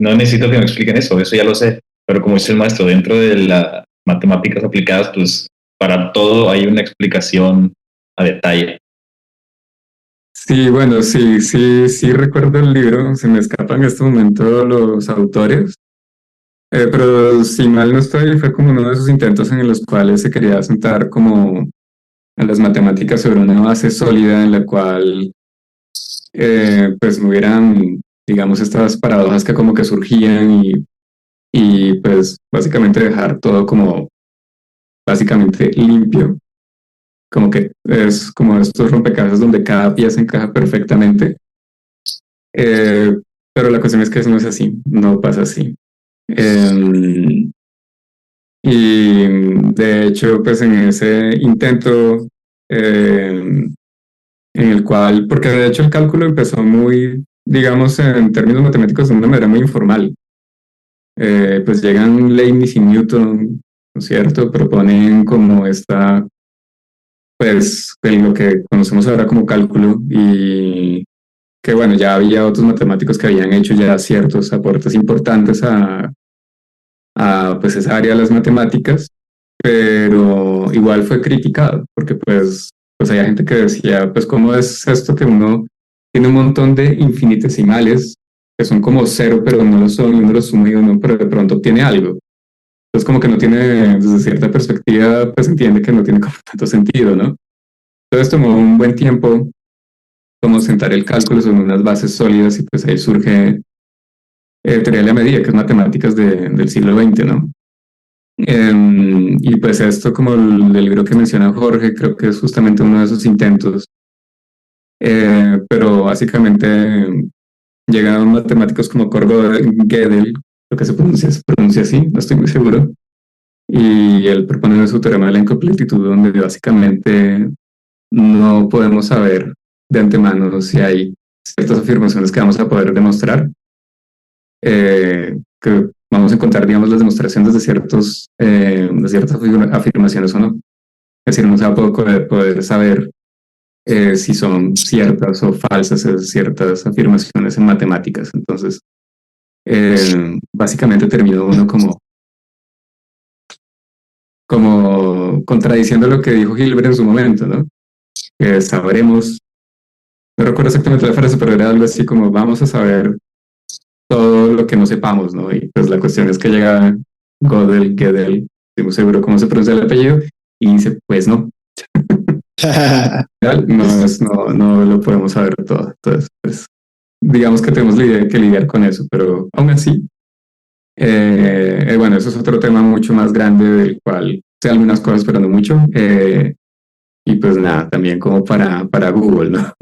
[SPEAKER 3] no necesito que me expliquen eso ya lo sé. Pero como dice el maestro, dentro de las matemáticas aplicadas, pues para todo hay una explicación a detalle.
[SPEAKER 1] Sí, bueno, sí recuerdo el libro, se me escapan en este momento los autores, pero si mal no estoy, fue como uno de esos intentos en los cuales se quería sentar como a las matemáticas sobre una base sólida en la cual pues no hubieran, digamos, estas paradojas que como que surgían y pues básicamente dejar todo como básicamente limpio, como que es como estos rompecabezas donde cada pieza encaja perfectamente. Pero la cuestión es que eso no es así, no pasa así. Y de hecho, pues en ese intento en el cual, porque de hecho el cálculo empezó muy, digamos, en términos matemáticos de una manera muy informal. Pues llegan Leibniz y Newton, ¿no es cierto? Proponen como esta, pues, lo que conocemos ahora como cálculo y que bueno, ya había otros matemáticos que habían hecho ya ciertos aportes importantes a pues esa área de las matemáticas, pero igual fue criticado, porque pues había gente que decía, pues cómo es esto que uno tiene un montón de infinitesimales que son como cero, pero no lo son, y uno lo suma y uno, pero de pronto obtiene algo. Entonces como que no tiene, desde cierta perspectiva, pues entiende que no tiene como tanto sentido, ¿no? Entonces tomó un buen tiempo como sentar el cálculo sobre unas bases sólidas y pues ahí surge teoría de la medida, que es matemáticas del siglo XX, ¿no? Y pues esto, como el libro que menciona Jorge, creo que es justamente uno de esos intentos, pero básicamente llegaron matemáticos como Gödel, lo que se pronuncia así, no estoy muy seguro, y él propone su teorema de la incompletitud, donde básicamente no podemos saber de antemano si hay ciertas afirmaciones que vamos a poder demostrar, que vamos a encontrar, digamos, las demostraciones de ciertas afirmaciones o no. Es decir, no se va a poder saber si son ciertas o falsas ciertas afirmaciones en matemáticas. Entonces, básicamente terminó uno como contradiciendo lo que dijo Hilbert en su momento, ¿no? Que sabremos, no recuerdo exactamente la frase, pero era algo así como vamos a saber todo lo que no sepamos, ¿no? Y pues la cuestión es que llega Gödel, estoy muy seguro cómo se pronuncia el apellido, y dice, pues no. No lo podemos saber todo. Entonces, pues, digamos que tenemos que lidiar con eso, pero aún así, bueno, eso es otro tema mucho más grande del cual sé algunas cosas, pero no mucho. Y pues nada, también como para Google, ¿no?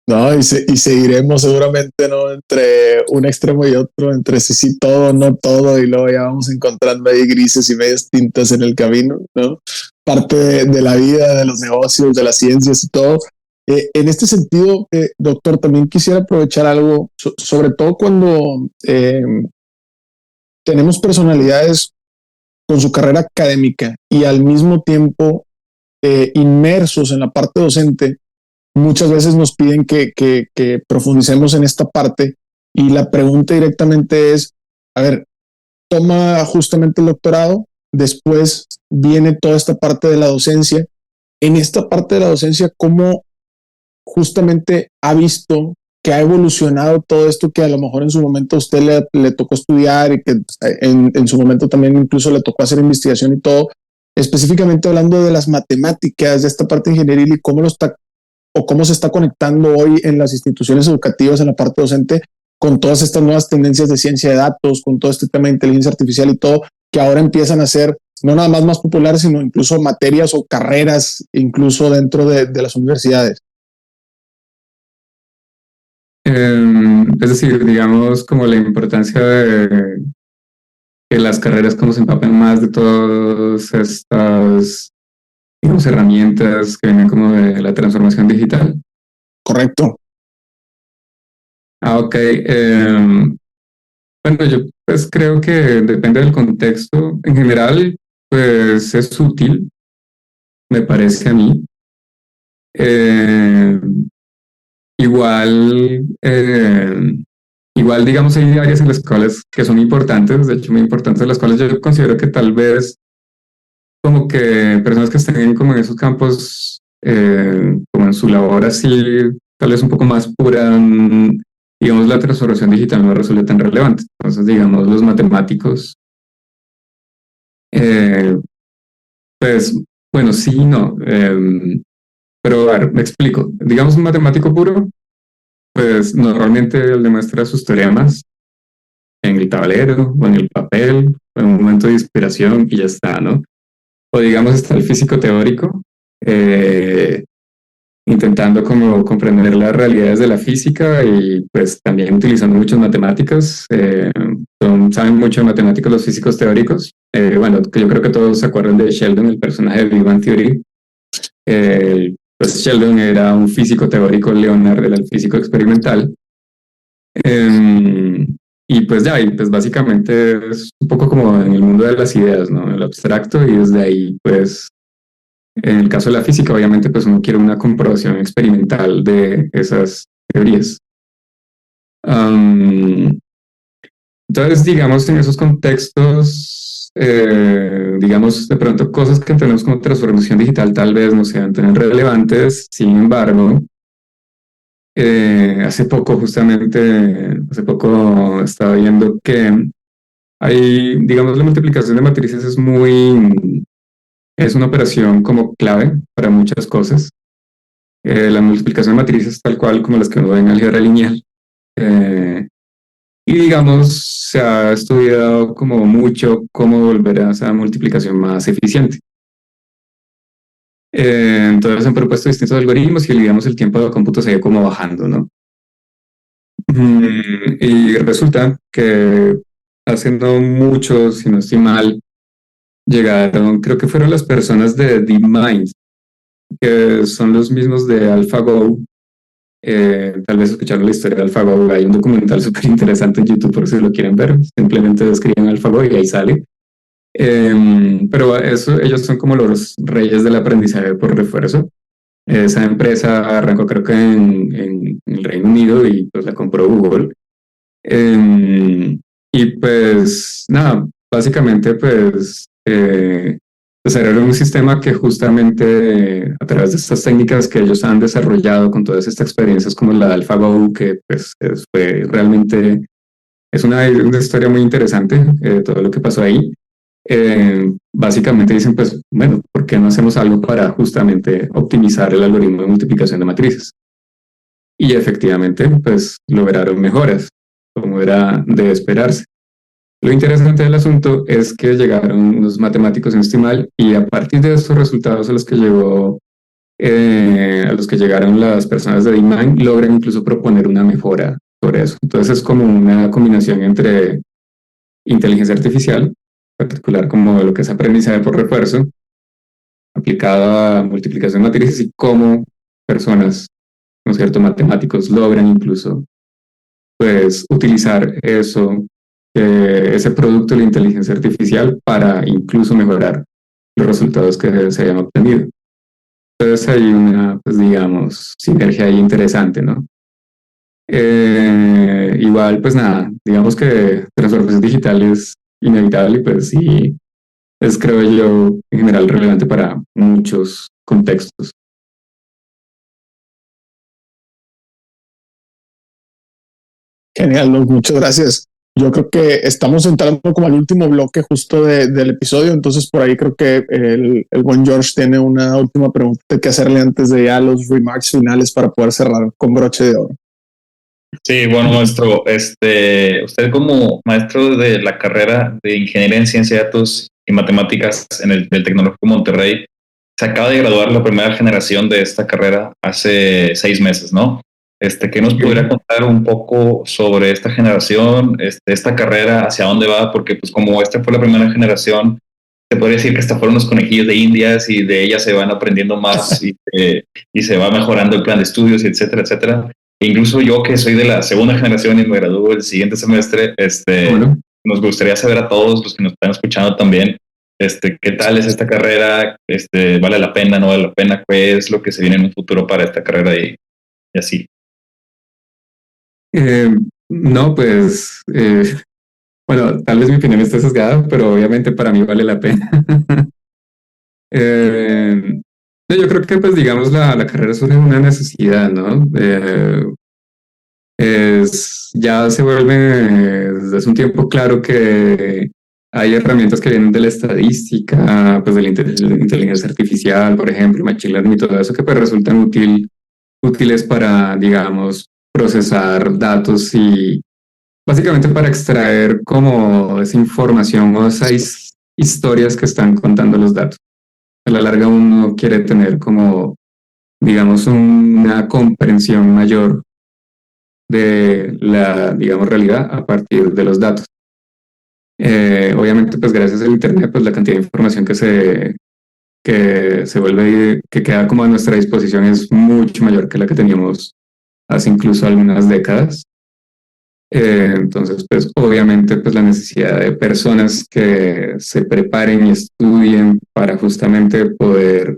[SPEAKER 2] No, y seguiremos seguramente, ¿no? Entre un extremo y otro, entre sí todo, no todo, y luego ya vamos encontrando ahí grises y medias tintas en el camino, ¿no? Parte de la vida, de los negocios, de las ciencias y todo. En este sentido, doctor, también quisiera aprovechar algo, sobre todo cuando tenemos personalidades con su carrera académica y al mismo tiempo inmersos en la parte docente. Muchas veces nos piden que profundicemos en esta parte y la pregunta directamente es, a ver, toma justamente el doctorado, después viene toda esta parte de la docencia. En esta parte de la docencia, ¿cómo justamente ha visto que ha evolucionado todo esto que a lo mejor en su momento a usted le tocó estudiar y que en su momento también incluso le tocó hacer investigación y todo, específicamente hablando de las matemáticas, de esta parte ingenieril y cómo lo está o cómo se está conectando hoy en las instituciones educativas, en la parte docente, con todas estas nuevas tendencias de ciencia de datos, con todo este tema de inteligencia artificial y todo, que ahora empiezan a ser no nada más populares, sino incluso materias o carreras, incluso dentro de las universidades.
[SPEAKER 1] Es decir, digamos, como la importancia de que las carreras como se empapen más de todas estas, digamos, herramientas que vienen como de la transformación digital.
[SPEAKER 2] Correcto.
[SPEAKER 1] Ok. Bueno, yo pues creo que depende del contexto. En general, pues es útil, me parece a mí. Eh, igual, igual, digamos, hay áreas en las cuales que son importantes, de hecho muy importantes, en las cuales yo considero que tal vez como que personas que estén como en esos campos, como en su labor así, tal vez un poco más pura, digamos, la transformación digital no resulta tan relevante. Entonces, digamos, los matemáticos, eh, pues, bueno, sí, no. Pero a ver, me explico. Digamos, un matemático puro, pues normalmente él demuestra sus teoremas en el tablero o en el papel, o en un momento de inspiración y ya está, ¿no? O digamos, está el físico teórico, eh, intentando como comprender las realidades de la física y pues también utilizando muchas matemáticas. Saben mucho de matemáticas los físicos teóricos. Bueno, que yo creo que todos se acuerdan de Sheldon, el personaje de Big Bang Theory. Pues Sheldon era un físico teórico, Leonard era el físico experimental. Y pues ya, y pues básicamente es un poco como en el mundo de las ideas, ¿no? El abstracto, y desde ahí pues en el caso de la física, obviamente, pues uno quiere una comprobación experimental de esas teorías. Entonces, digamos, en esos contextos, digamos, de pronto cosas que entendemos como transformación digital tal vez no sean tan relevantes. Sin embargo, hace poco estaba viendo que hay, digamos, la multiplicación de matrices es una operación como clave para muchas cosas. La multiplicación de matrices tal cual como las que uno ve en álgebra lineal. Eh, y digamos, se ha estudiado como mucho cómo volver a esa multiplicación más eficiente. Entonces han propuesto distintos algoritmos y digamos el tiempo de cómputo se ha ido como bajando, ¿no? Y resulta que hace no mucho, si no estoy mal, llegaron, creo que fueron las personas de DeepMind, que son los mismos de AlphaGo. Tal vez escucharon la historia de AlphaGo. Hay un documental súper interesante en YouTube por si lo quieren ver. Simplemente escriben AlphaGo y ahí sale. Pero eso, ellos son como los reyes del aprendizaje por refuerzo. Esa empresa arrancó creo que en el Reino Unido y pues la compró Google. Y pues nada, básicamente desarrollaron un sistema que justamente a través de estas técnicas que ellos han desarrollado con todas estas experiencias como la de AlphaGo, que pues fue realmente, es una historia muy interesante, todo lo que pasó ahí. Básicamente dicen pues, bueno, ¿por qué no hacemos algo para justamente optimizar el algoritmo de multiplicación de matrices? Y efectivamente pues lograron mejoras, como era de esperarse. Lo interesante del asunto es que llegaron unos matemáticos en estimal y a partir de estos resultados a los que llegaron las personas de DeepMind, logran incluso proponer una mejora sobre eso. Entonces es como una combinación entre inteligencia artificial, en particular como lo que es aprendizaje por refuerzo, aplicado a multiplicación de matrices y cómo personas, ¿no es cierto?, matemáticos logran incluso pues utilizar ese producto de la inteligencia artificial para incluso mejorar los resultados que se hayan obtenido. Entonces hay una, pues digamos, sinergia ahí interesante, ¿no? Igual, pues nada, digamos que transformación digital es inevitable y pues sí, es creo yo en general relevante para muchos contextos.
[SPEAKER 2] Genial, muchas gracias. Yo creo que estamos entrando como al último bloque justo del episodio, entonces por ahí creo que el buen George tiene una última pregunta que hacerle antes de ya los remarks finales para poder cerrar con broche de oro.
[SPEAKER 3] Sí, bueno, maestro, usted como maestro de la carrera de Ingeniería en Ciencia de Datos y Matemáticas en el Tecnológico Monterrey, se acaba de graduar la primera generación de esta carrera hace 6 meses, ¿no? ¿Qué nos podría contar un poco sobre esta generación, esta carrera, hacia dónde va? Porque pues como esta fue la primera generación, se podría decir que hasta fueron unos conejillos de indias y de ellas se van aprendiendo más y se va mejorando el plan de estudios, y etcétera, etcétera. E incluso yo que soy de la segunda generación y me gradúo el siguiente semestre,
[SPEAKER 1] Bueno,
[SPEAKER 3] nos gustaría saber a todos los que nos están escuchando también, qué tal es esta carrera, vale la pena, no vale la pena, qué es lo que se viene en un futuro para esta carrera y así.
[SPEAKER 1] no, pues, bueno, tal vez mi opinión esté sesgada, pero obviamente para mí vale la pena. Yo creo que, pues, digamos, la carrera surge de una necesidad, ¿no? Ya se vuelve desde hace un tiempo claro que hay herramientas que vienen de la estadística, pues de la inteligencia artificial, por ejemplo, machine learning y todo eso, que pues resultan útiles para, digamos, procesar datos y básicamente para extraer como esa información o esas historias que están contando los datos. A la larga uno quiere tener como, digamos, una comprensión mayor de la, digamos, realidad a partir de los datos. Obviamente, pues gracias al Internet, pues la cantidad de información que se vuelve, que queda como a nuestra disposición es mucho mayor que la que teníamos hace incluso algunas décadas. Entonces, pues obviamente, pues la necesidad de personas que se preparen y estudien para justamente poder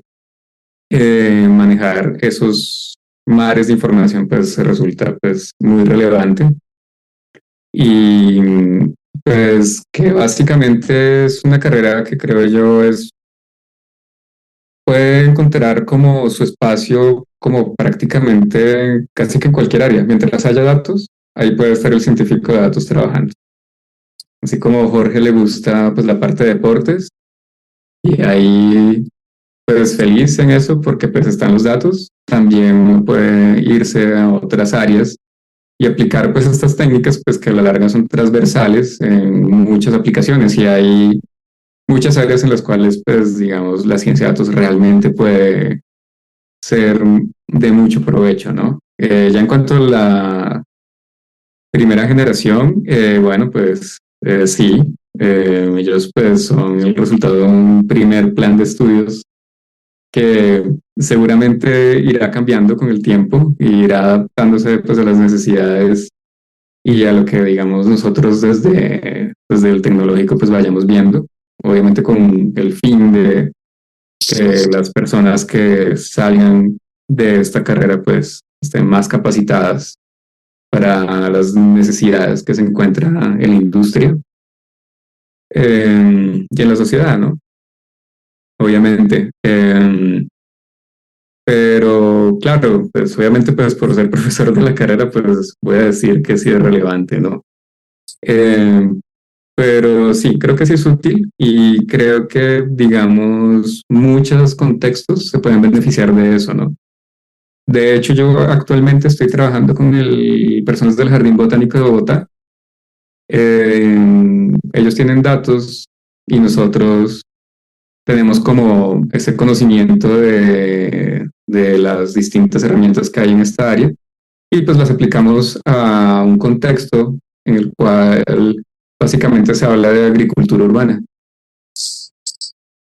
[SPEAKER 1] manejar esos mares de información, pues resulta pues muy relevante. Y pues que básicamente es una carrera que creo yo puede encontrar como su espacio como prácticamente casi que en cualquier área. Mientras haya datos, ahí puede estar el científico de datos trabajando. Así como a Jorge le gusta pues la parte de deportes y ahí pues feliz en eso porque pues están los datos, también uno puede irse a otras áreas y aplicar pues estas técnicas pues que a la larga son transversales en muchas aplicaciones y hay muchas áreas en las cuales pues digamos la ciencia de datos realmente puede ser de mucho provecho, ¿no? Ya en cuanto a la primera generación, bueno pues sí, ellos pues son el resultado de un primer plan de estudios que seguramente irá cambiando con el tiempo e irá adaptándose pues a las necesidades y a lo que digamos nosotros desde el tecnológico pues vayamos viendo, obviamente con el fin de que las personas que salgan de esta carrera pues estén más capacitadas para las necesidades que se encuentran en la industria y en la sociedad, ¿no? Obviamente. Pero claro, pues obviamente pues por ser profesor de la carrera pues voy a decir que sí es relevante, ¿no? Eh, pero sí, creo que sí es útil y creo que, digamos, muchos contextos se pueden beneficiar de eso, ¿no? De hecho, yo actualmente estoy trabajando con personas del Jardín Botánico de Bogotá. Ellos tienen datos y nosotros tenemos como ese conocimiento de las distintas herramientas que hay en esta área y pues las aplicamos a un contexto en el cual básicamente se habla de agricultura urbana,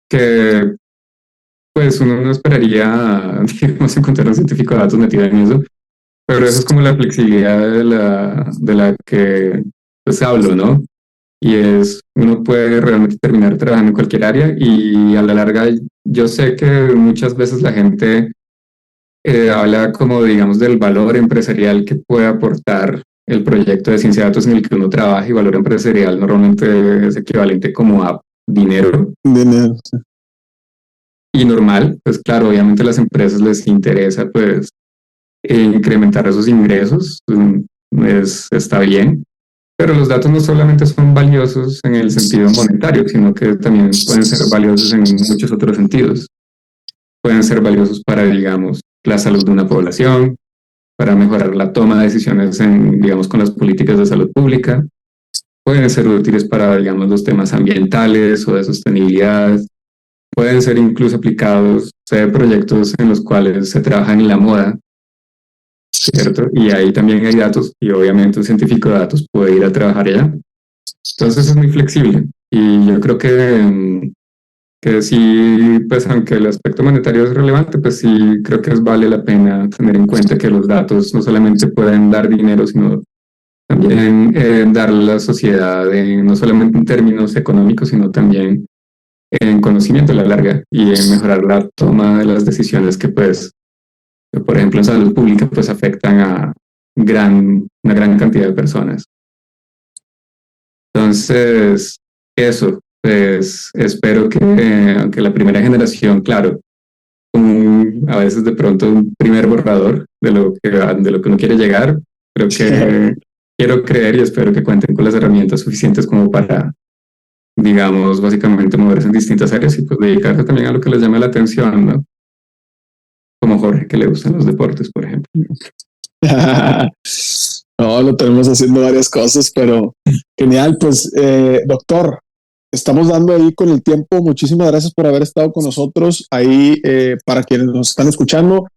[SPEAKER 1] que pues uno no esperaría, digamos, encontrar un científico de datos metido en eso, pero eso es como la flexibilidad de la que pues hablo, ¿no? Y uno puede realmente terminar trabajando en cualquier área y a la larga yo sé que muchas veces la gente habla como digamos del valor empresarial que puede aportar el proyecto de ciencia de datos en el que uno trabaja y valor empresarial normalmente es equivalente como a dinero.
[SPEAKER 2] Dinero.
[SPEAKER 1] Y normal, pues claro, obviamente a las empresas les interesa pues incrementar esos ingresos, está bien, Pero los datos no solamente son valiosos en el sentido monetario, sino que también pueden ser valiosos en muchos otros sentidos. Pueden ser valiosos para, digamos, la salud de una población, para mejorar la toma de decisiones digamos, con las políticas de salud pública. Pueden ser útiles para, digamos, los temas ambientales o de sostenibilidad. Pueden ser incluso aplicados a proyectos en los cuales se trabaja en la moda, ¿cierto? Y ahí también hay datos, y obviamente un científico de datos puede ir a trabajar allá. Entonces es muy flexible. Y yo creo que sí, pues aunque el aspecto monetario es relevante, pues sí creo que vale la pena tener en cuenta que los datos no solamente pueden dar dinero, sino también dar a la sociedad, no solamente en términos económicos, sino también en conocimiento a la larga y en mejorar la toma de las decisiones que, pues, por ejemplo, en salud pública, pues afectan a una gran cantidad de personas. Entonces, eso, pues espero que, aunque la primera generación, claro, a veces de pronto un primer borrador de lo que uno quiere llegar, creo que quiero creer y espero que cuenten con las herramientas suficientes como para, digamos, básicamente moverse en distintas áreas y pues dedicarse también a lo que les llame la atención, ¿no? Como Jorge, que le gustan los deportes, por ejemplo.
[SPEAKER 2] No, lo tenemos haciendo varias cosas, pero genial. Pues, doctor, estamos dando ahí con el tiempo. Muchísimas gracias por haber estado con nosotros. Ahí, para quienes nos están escuchando,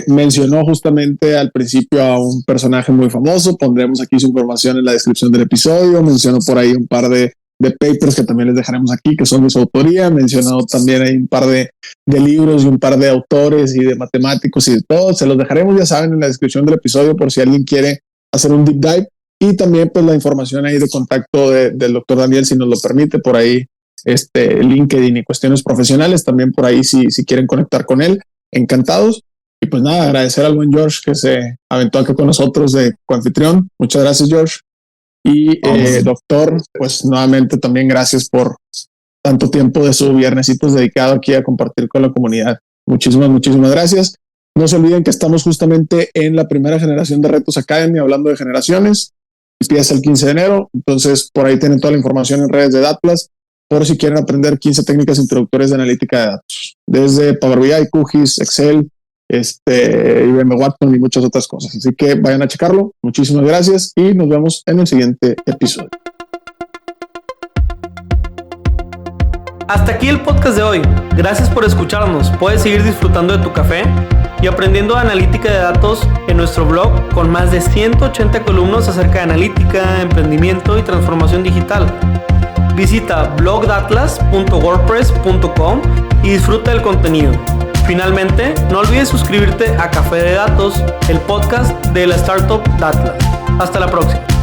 [SPEAKER 2] mencionó justamente al principio a un personaje muy famoso. Pondremos aquí su información en la descripción del episodio. Mencionó por ahí un par de papers que también les dejaremos aquí, que son de su autoría. Mencionó también hay un par de libros y un par de autores y de matemáticos y de todo. Se los dejaremos, ya saben, en la descripción del episodio por si alguien quiere hacer un deep dive. Y también pues la información ahí de contacto del doctor Daniel, si nos lo permite, por ahí LinkedIn y cuestiones profesionales, también por ahí si quieren conectar con él, encantados. Y pues nada, agradecer al buen George que se aventó aquí con nosotros de coanfitrión. Muchas gracias, George. Y doctor, pues nuevamente también gracias por tanto tiempo de su viernesitos dedicado aquí a compartir con la comunidad. Muchísimas gracias. No se olviden que estamos justamente en la primera generación de Retos Academy, hablando de generaciones. Empieza el 15 de enero, entonces por ahí tienen toda la información en redes de Datplas, por si quieren aprender 15 técnicas introductorias de analítica de datos, desde Power BI, QGIS, Excel, IBM Watson y muchas otras cosas. Así que vayan a checarlo. Muchísimas gracias y nos vemos en el siguiente episodio.
[SPEAKER 4] Hasta aquí el podcast de hoy. Gracias por escucharnos. Puedes seguir disfrutando de tu café y aprendiendo analítica de datos en nuestro blog con más de 180 columnas acerca de analítica, emprendimiento y transformación digital. Visita blogdatlas.wordpress.com y disfruta del contenido. Finalmente, no olvides suscribirte a Café de Datos, el podcast de la startup Datlas. Hasta la próxima.